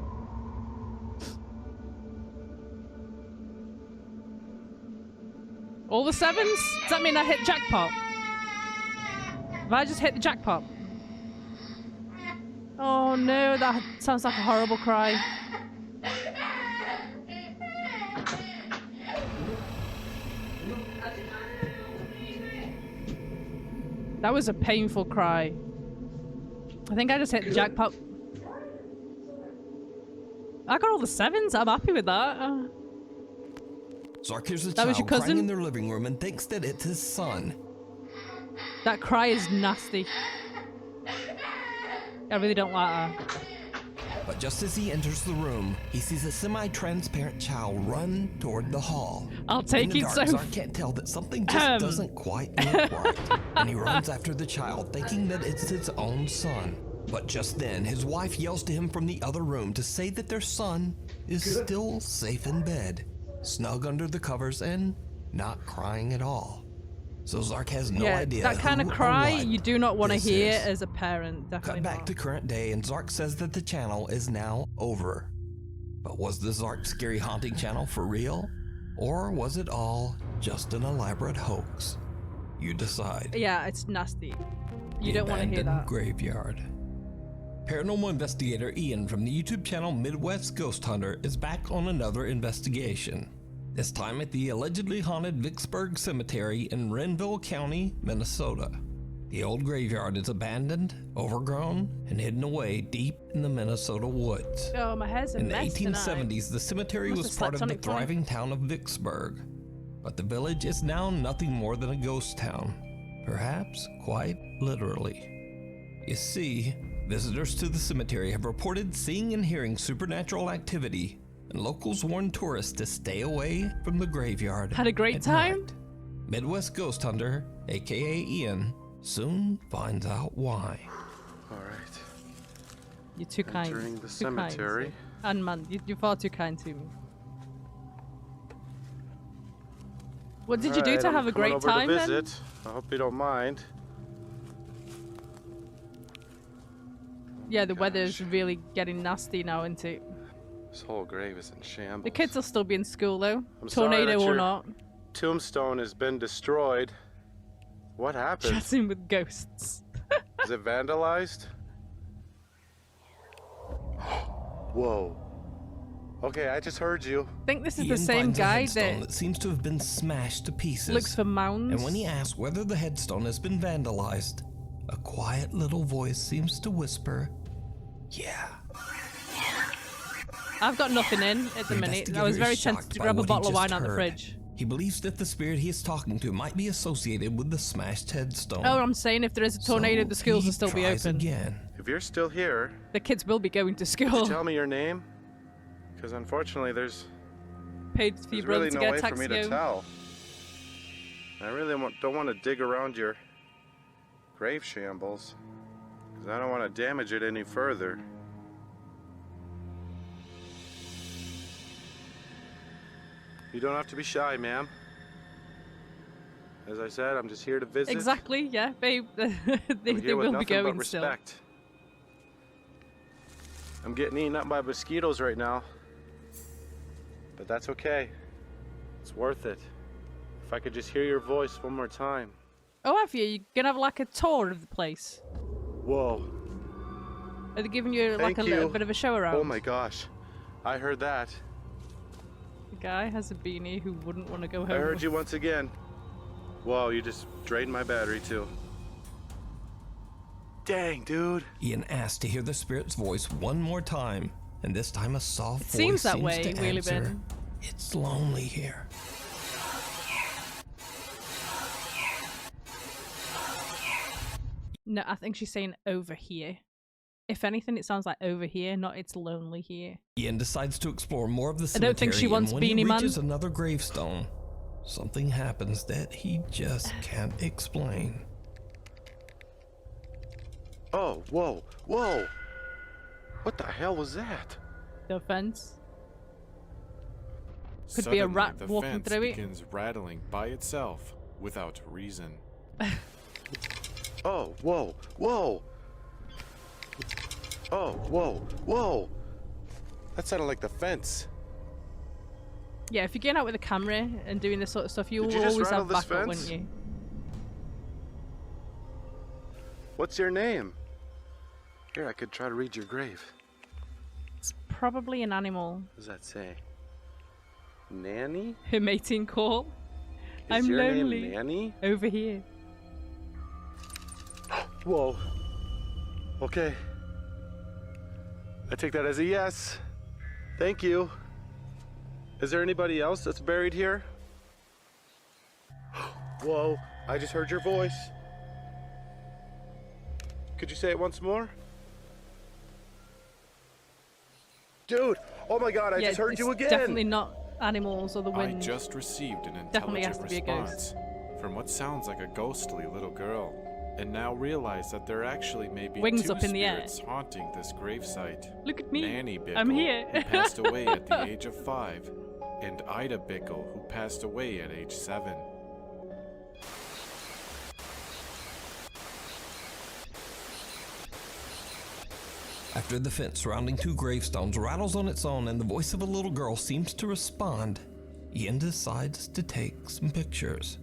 All the sevens? Does that mean I hit jackpot? Have I just hit the jackpot? Oh no, that sounds like a horrible cry. That was a painful cry. I think I just hit the jackpot. I got all the sevens. I'm happy with that. Zark hears a That was your child crying cousin? in their living room and thinks that it's his son. That cry is nasty. I really don't like her. But just as he enters the room, he sees a semi-transparent child run toward the hall. I'll take in the it, dark, so- Zark can't tell that something just doesn't quite look right, and he runs after the child, thinking that it's his own son. But just then, his wife yells to him from the other room to say that their son is still safe in bed, snug under the covers, and not crying at all. So Zark has no yeah, idea that kind of who or cry what you do not want to this hear is. as a parent. Definitely Cut back not. to current day, and Zark says that the channel is now over. But was the Zark Scary Haunting channel for real? Or was it all just an elaborate hoax? You decide. Yeah, it's nasty. You The don't want to hear abandoned that. Graveyard. Paranormal investigator Ian from the YouTube channel Midwest Ghost Hunter is back on another investigation. This time at the allegedly haunted Vicksburg Cemetery in Renville County, Minnesota. The old graveyard is abandoned, overgrown, and hidden away deep in the Minnesota woods. Oh, my hair's a In the mess 1870s, tonight. the cemetery Must was have part slept of on the it for me. thriving town of Vicksburg. But the village is now nothing more than a ghost town. Perhaps quite literally. You see, visitors to the cemetery have reported seeing and hearing supernatural activity, and locals warn tourists to stay away from the graveyard. Had a great at time? night. Midwest Ghost Hunter, aka Ian, soon finds out why. All right. You're too kind. Entering the Too cemetery. Kind. And man, you're far too kind to me. What did you do Alright, to I'm have a coming great over time to then? visit. I hope you don't mind. Yeah, the weather's really getting nasty now, isn't it? This whole grave is in shambles. The kids will still be in school though, I'm sorry tornado that or your not. Tombstone has been destroyed. What happened? Chatting with ghosts. Is it vandalized? Whoa. Okay, I just heard you. I think this is Ian the same finds a guy headstone that seems to have been smashed to pieces. looks for mounds. And when he asks whether the headstone has been vandalized, a quiet little voice seems to whisper, "Yeah." I've got nothing in at the minute. I was very tempted to grab a bottle of wine out the fridge. He believes that the spirit he is talking to might be associated with the smashed headstone. Oh, I'm saying if there is a tornado, the schools will still be tries open. again. If you're still here, The kids will be going to could you school. tell me your name? Because unfortunately, there's Paid for your really brother to no get a way for taxi me to home. tell. I really don't want to dig around your grave shambles, because I don't want to damage it any further. You don't have to be shy, ma'am. As I said, I'm just here to visit. Exactly, yeah, babe. they I'm here with will be nothing going but still. respect. I'm getting eaten up by mosquitoes right now. But that's okay. It's worth it. If I could just hear your voice one more time. Oh, have you? You're gonna have like a tour of the place? Whoa. Are they giving you like Thank a you. little bit of a show around? Oh my gosh. I heard that. The guy has a beanie who wouldn't want to go home. I heard you once again. Whoa, you just drained my battery too. Dang, dude. Ian asks to hear the spirit's voice one more time, and this time a soft voice seems that seems way, to Wheelie answer, Bin. "It's lonely here." No, I think she's saying over here. If anything, it sounds like over here, not it's lonely here. Ian decides to explore more of the I cemetery, don't think she wants and when he Beanie Man. reaches another gravestone, something happens that he just can't explain. Oh, whoa, whoa. What the hell was that? No offense. Could be a Suddenly, rat the walking fence through it. begins rattling by itself without reason. Oh, whoa, whoa. Oh, whoa, whoa. That sounded like the fence. Yeah, if you're getting out with a camera and doing this sort of stuff, you'll Did you just always rattle have this backup, fence? wouldn't you? What's your name? Here, I could try to read your grave. It's probably an animal. What does that say? Nanny? Her mating call. Is I'm your lonely. name Nanny? Over here. Whoa. Okay. I take that as a yes. Thank you. Is there anybody else that's buried here? Whoa, I just heard your voice. Could you say it once more? Dude, oh my god, I Yeah, just heard it's you again. definitely not animals or the I wind. just received an Definitely has intelligent to be a ghost. response from what sounds like a ghostly little girl, and now realize that there actually may be Wings two up in the air. spirits haunting this gravesite. Look at me. Nanny Bickle, I'm here. who passed away at the age of 5, and Ida Bickle, who passed away at age 7. After the fence surrounding two gravestones rattles on its own and the voice of a little girl seems to respond, Ian decides to take some pictures.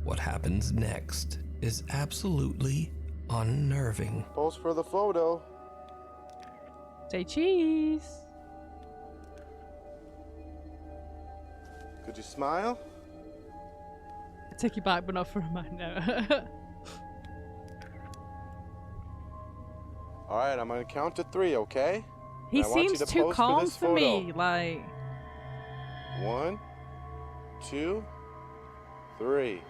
What happens next is absolutely unnerving. Pose for the photo. Say cheese. Could you smile? I take you back, but not for a minute. All right, I'm gonna count to 3, okay? He And I want you seems to too pose calm this for photo. me. Like, 1, 2, 3.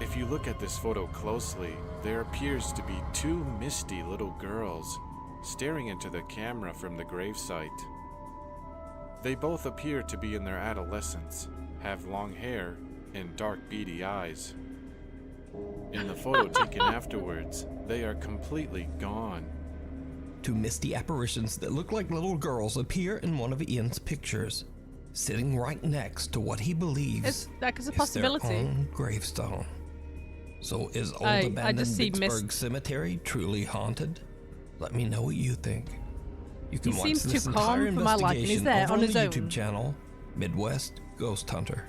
If you look at this photo closely, there appears to be 2 misty little girls staring into the camera from the gravesite. They both appear to be in their adolescence, have long hair, and dark beady eyes. In the photo taken afterwards, they are completely gone. 2 misty apparitions that look like little girls appear in one of Ian's pictures, sitting right next to what he believes that is a is possibility. their own gravestone. So is old I abandoned just see Vicksburg Cemetery truly haunted? Let me know what you think. You can He watch seems this too entire calm for my liking. He's investigation there over on on his the own. YouTube channel, Midwest Ghost Hunter.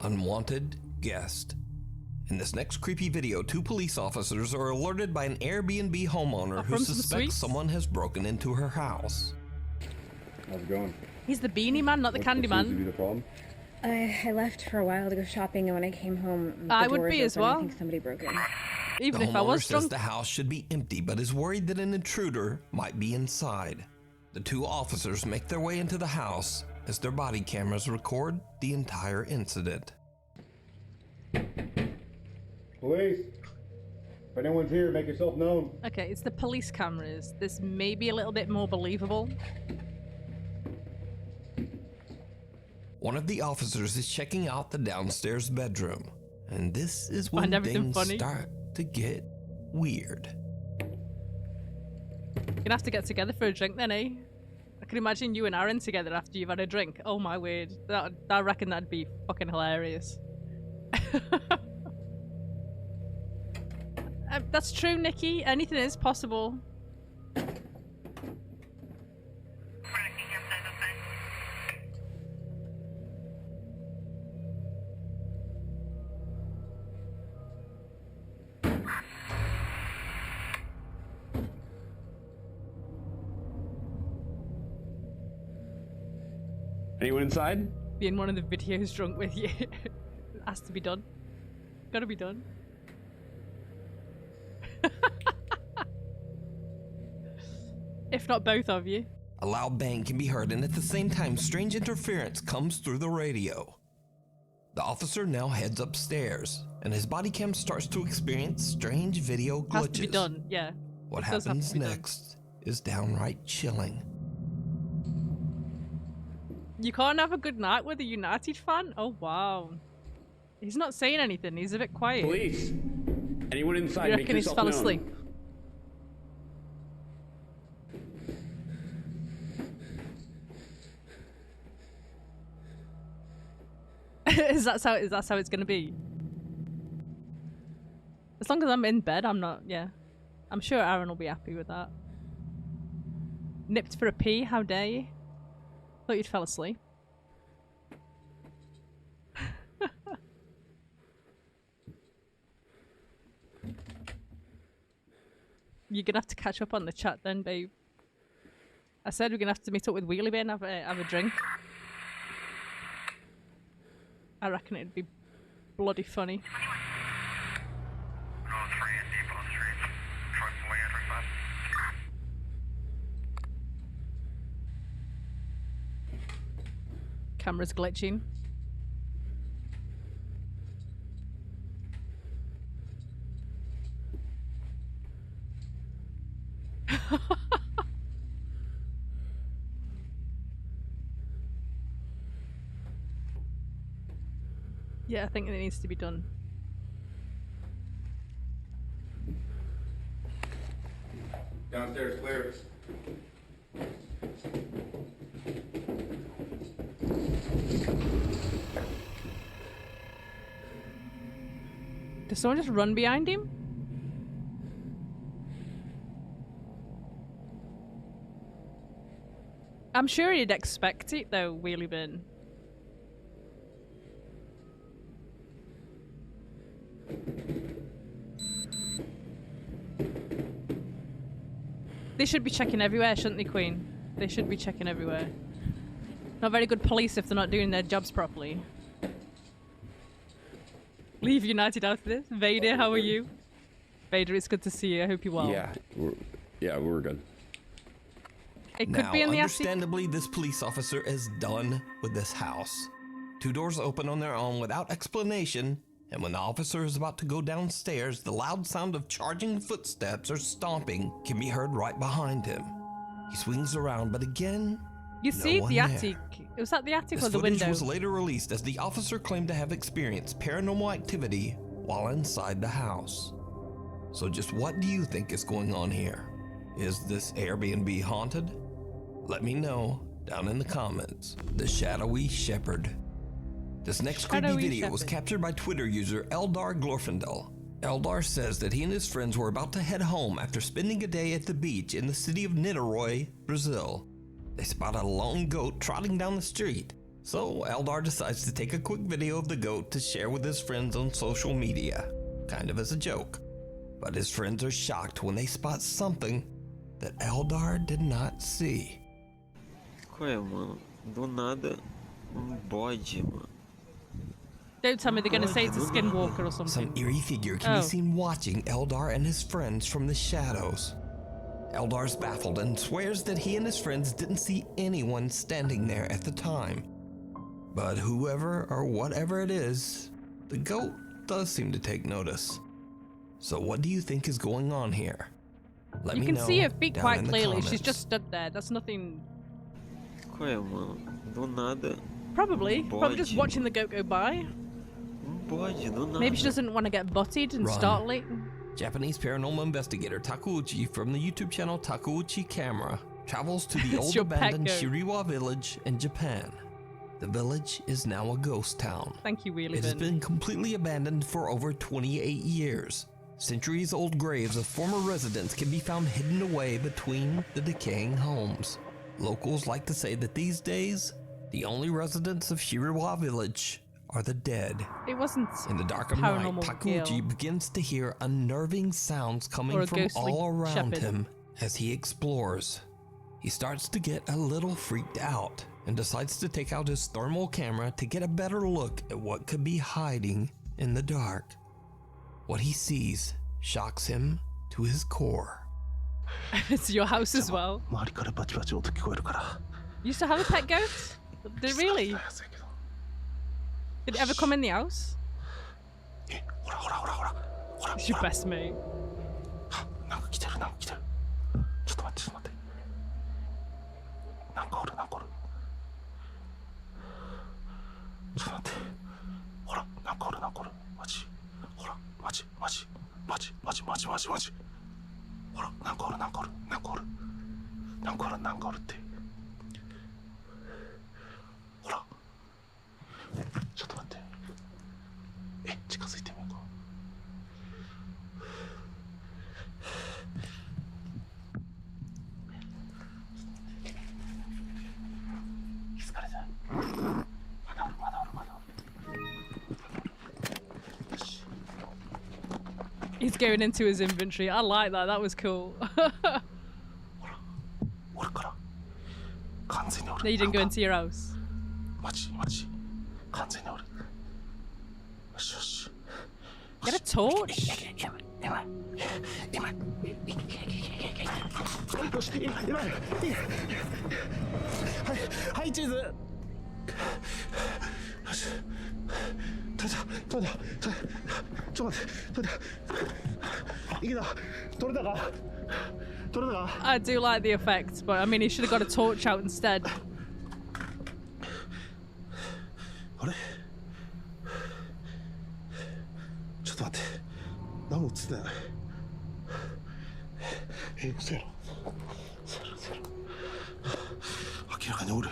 Unwanted guest. In this next creepy video, 2 police officers are alerted by an Airbnb homeowner who from some suspects sweets? someone has broken into her house. How's it going? He's the beanie man, not the candy What seems to be man. the problem? I left for a while to go shopping, and when I came home, I the would door be was as open. well. I think somebody broke in. Even The if I homeowner was says drunk. the house should be empty, but is worried that an intruder might be inside. The 2 officers make their way into the house as their body cameras record the entire incident. Police! If anyone's here, make yourself known. Okay, it's the police cameras. This may be a little bit more believable. One of the officers is checking out the downstairs bedroom, and this is when Find everything things funny. start to get weird. You're gonna have to get together for a drink then, eh? I can imagine you and Aaron together after you've had a drink. Oh my word. I reckon that'd be fucking hilarious. That's true, Nikki. Anything is possible. Anyone inside? Be in one of the videos drunk with you. Has to be done. Gotta be done. If not both of you. A loud bang can be heard, and at the same time, strange interference comes through the radio. The officer now heads upstairs, and his body cam starts to experience strange video glitches. Has to be done, yeah. What It does have to happens be done. next is downright chilling. You can't have a good night with a United fan? Oh wow. He's not saying anything, he's a bit quiet. Police! Anyone inside, You make reckon he's yourself fell known. asleep? Is that how it's gonna be? As long as I'm in bed, I'm not, yeah. I'm sure Aaron will be happy with that. Nipped for a pee, how dare you? Thought you'd fell asleep. You're gonna have to catch up on the chat then, babe. I said we're gonna have to meet up with Wheelie Bin and have a drink. I reckon it'd be bloody funny. Camera's glitching. Yeah, I think it needs to be done. Downstairs clear. Does someone just run behind him? I'm sure he'd expect it though, Wheelie Bin. They should be checking everywhere, shouldn't they, Queen? They should be checking everywhere. Not very good police if they're not doing their jobs properly. Leave United out of this. Vader, how are you? Vader, it's good to see you. I hope you're well. Yeah, we're good. It could be in the attic. Understandably, this police officer is done with this house. 2 doors open on their own without explanation, and when the officer is about to go downstairs, the loud sound of charging footsteps or stomping can be heard right behind him. He swings around, but again, You see no the one attic. Was that the attic This or the footage window? was later released as the officer claimed to have experienced paranormal activity while inside the house. So just what do you think is going on here? Is this Airbnb haunted? Let me know down in the comments. The Shadowy Shepherd. This next creepy Shadowy video was Shepherd. captured by Twitter user Eldar Glorfindel. Eldar says that he and his friends were about to head home after spending a day at the beach in the city of Niterói, Brazil. They spot a lone goat trotting down the street. So Eldar decides to take a quick video of the goat to share with his friends on social media, kind of as a joke. But his friends are shocked when they spot something that Eldar did not see. Qual é, mano? Do nada, bode, mano. Don't tell me they're going to say it's a skinwalker or something. Some eerie figure can be seen watching Eldar and his friends from the shadows. Eldar's baffled and swears that he and his friends didn't see anyone standing there at the time. But whoever or whatever it is, the goat does seem to take notice. So what do you think is going on here? Let You me can know see her feet down quite in the clearly. She's comments. just stood there. That's nothing. Qual é, mano? Do nada, Probably just watching the goat go by. bode, do nada. Maybe she doesn't want to get butted and Run. startle it. Japanese paranormal investigator Takeuchi from the YouTube channel Takeuchi Camera travels to the It's old your pet abandoned goat. Shiriwa village in Japan. The village is now a ghost town. Thank you, Wheelie It has Bin. been completely abandoned for over 28 years. Centuries-old graves of former residents can be found hidden away between the decaying homes. Locals like to say that these days, the only residents of Shiriwa village are the dead. It wasn't In the dark of night, paranormal Takeuchi Gale. begins to hear unnerving sounds Or coming a from ghostly all around shepherd. him as he explores. He starts to get a little freaked out and decides to take out his thermal camera to get a better look at what could be hiding in the dark. What he sees shocks him to his core. It's your house as well. 周りからバチバチ音聞こえるから You used to have a pet goat? Did it really? Did it ever come in the house? It's your best mate. なんか来てるなんか来てるちょっと待ってちょっと待ってなんかおるなんかおるちょっと待ってほらなんかおるなんかおるマジほらマジマジマジマジマジマジマジほらなんかおるなんかおるなんかおるなんかおるなんかおるってほらちょっと待って近づいてみようか気づかれたまだおるまだおるまだおる He's going into his inventory. I like that. That was cool. No, you didn't go into your house. マジマジ完全におるよしよし Get a torch. 今よし今はいチーズよし取れたちょっと待って取れたいけた取れたか I do like the effects, but I mean, he should have got a torch out instead. あれちょっと待って何も映ってない嘘やろ明らかにおる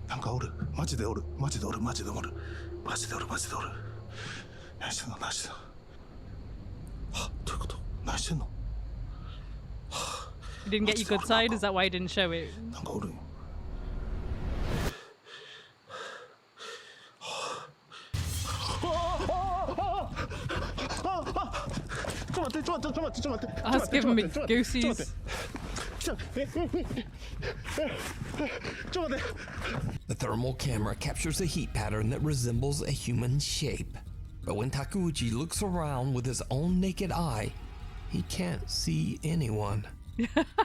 なんかおるマジでおるマジでおるマジでおるマジでおるマジでおる何してんの何してんのはどういうこと何してんの You didn't get your good side. Is that why you didn't show it? なんかおるん Oh, it's giving me goosies. The thermal camera captures a heat pattern that resembles a human shape. But when Takeuchi looks around with his own naked eye, he can't see anyone.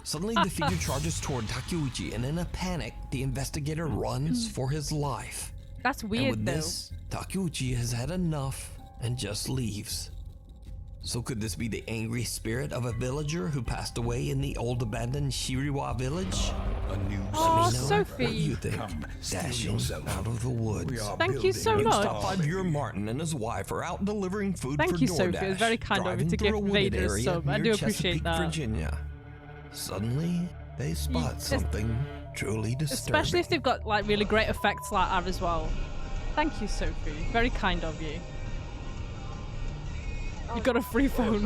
Suddenly, the figure charges toward Takeuchi, and in a panic, the investigator runs for his life. That's weird, and with though. this, Takeuchi has had enough and just leaves. So could this be the angry spirit of a villager who passed away in the old abandoned Shiriwa village? A new Oh, Let me know Sophie. what you think. Dashing out of the woods. Thank you so Next much. up, our viewer Martin and his wife are out delivering food for Thank you, DoorDash. Sophie. It was very kind of you driving to through give a wooded Vader a area sub. I near do appreciate Chesapeake, that. Virginia. Suddenly, they spot something truly disturbing. Especially if they've got like really great effects like that as well. Thank you, Sophie. Very kind of you. You got a free phone.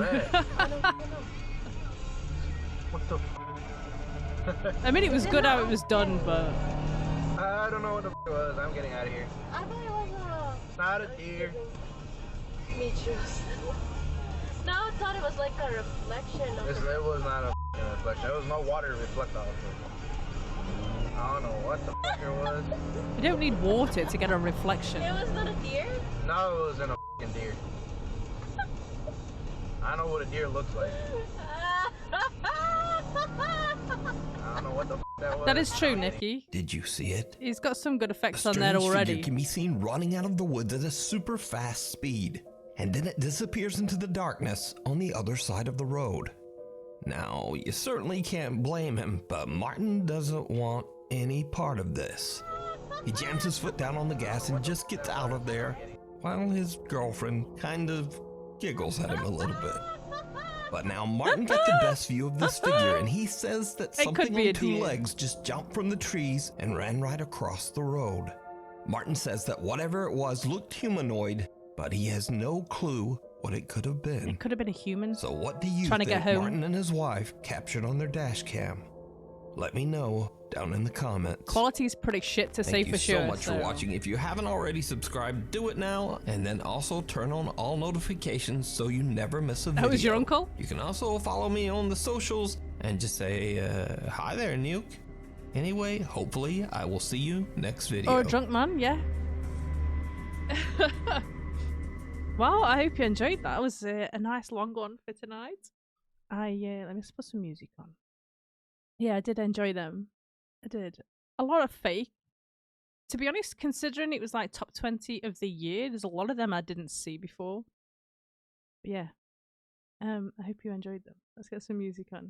What the? I mean, it was good how it was done, but I don't know what the it was. I'm getting out of here. I thought it was It's not a deer. Me too. No, I thought it was like a reflection of It was not a reflection. There was no water to reflect off of. I don't know what the it was. you don't need water to get a reflection. It was not a deer? No, it wasn't a deer. I know what a deer looks like. I don't know what the that was. That is true, Nikki. Did you see it? He's got some good effects A on there strange already. figure can be seen running out of the woods at a super fast speed, and then it disappears into the darkness on the other side of the road. Now, you certainly can't blame him, but Martin doesn't want any part of this. He jams his foot down on the gas and just gets out of there, while his girlfriend kind of giggles at him a little bit. But now Martin got the best view of this figure, and he says that It could something be a on two deer. legs just jumped from the trees and ran right across the road. Martin says that whatever it was looked humanoid, but he has no clue what it could have been. It could have been a human. So what do you Trying to think get home. Martin and his wife captured on their dash cam? Let me know down in the comments. Quality is pretty shit to say Thank for you sure. so much for watching. If you haven't already subscribed, do it now, and then also turn on all notifications so you never miss a video. That was your uncle? You can also follow me on the socials and just say, hi there, Nuke. Anyway, hopefully I will see you next video. Or a drunk man, yeah. Well, I hope you enjoyed that. It was a nice long one for tonight. Let me just put some music on. Yeah, I did enjoy them. I did. A lot of fake. To be honest, considering it was like top 20 of the year, there's a lot of them I didn't see before. But yeah. I hope you enjoyed them. Let's get some music on.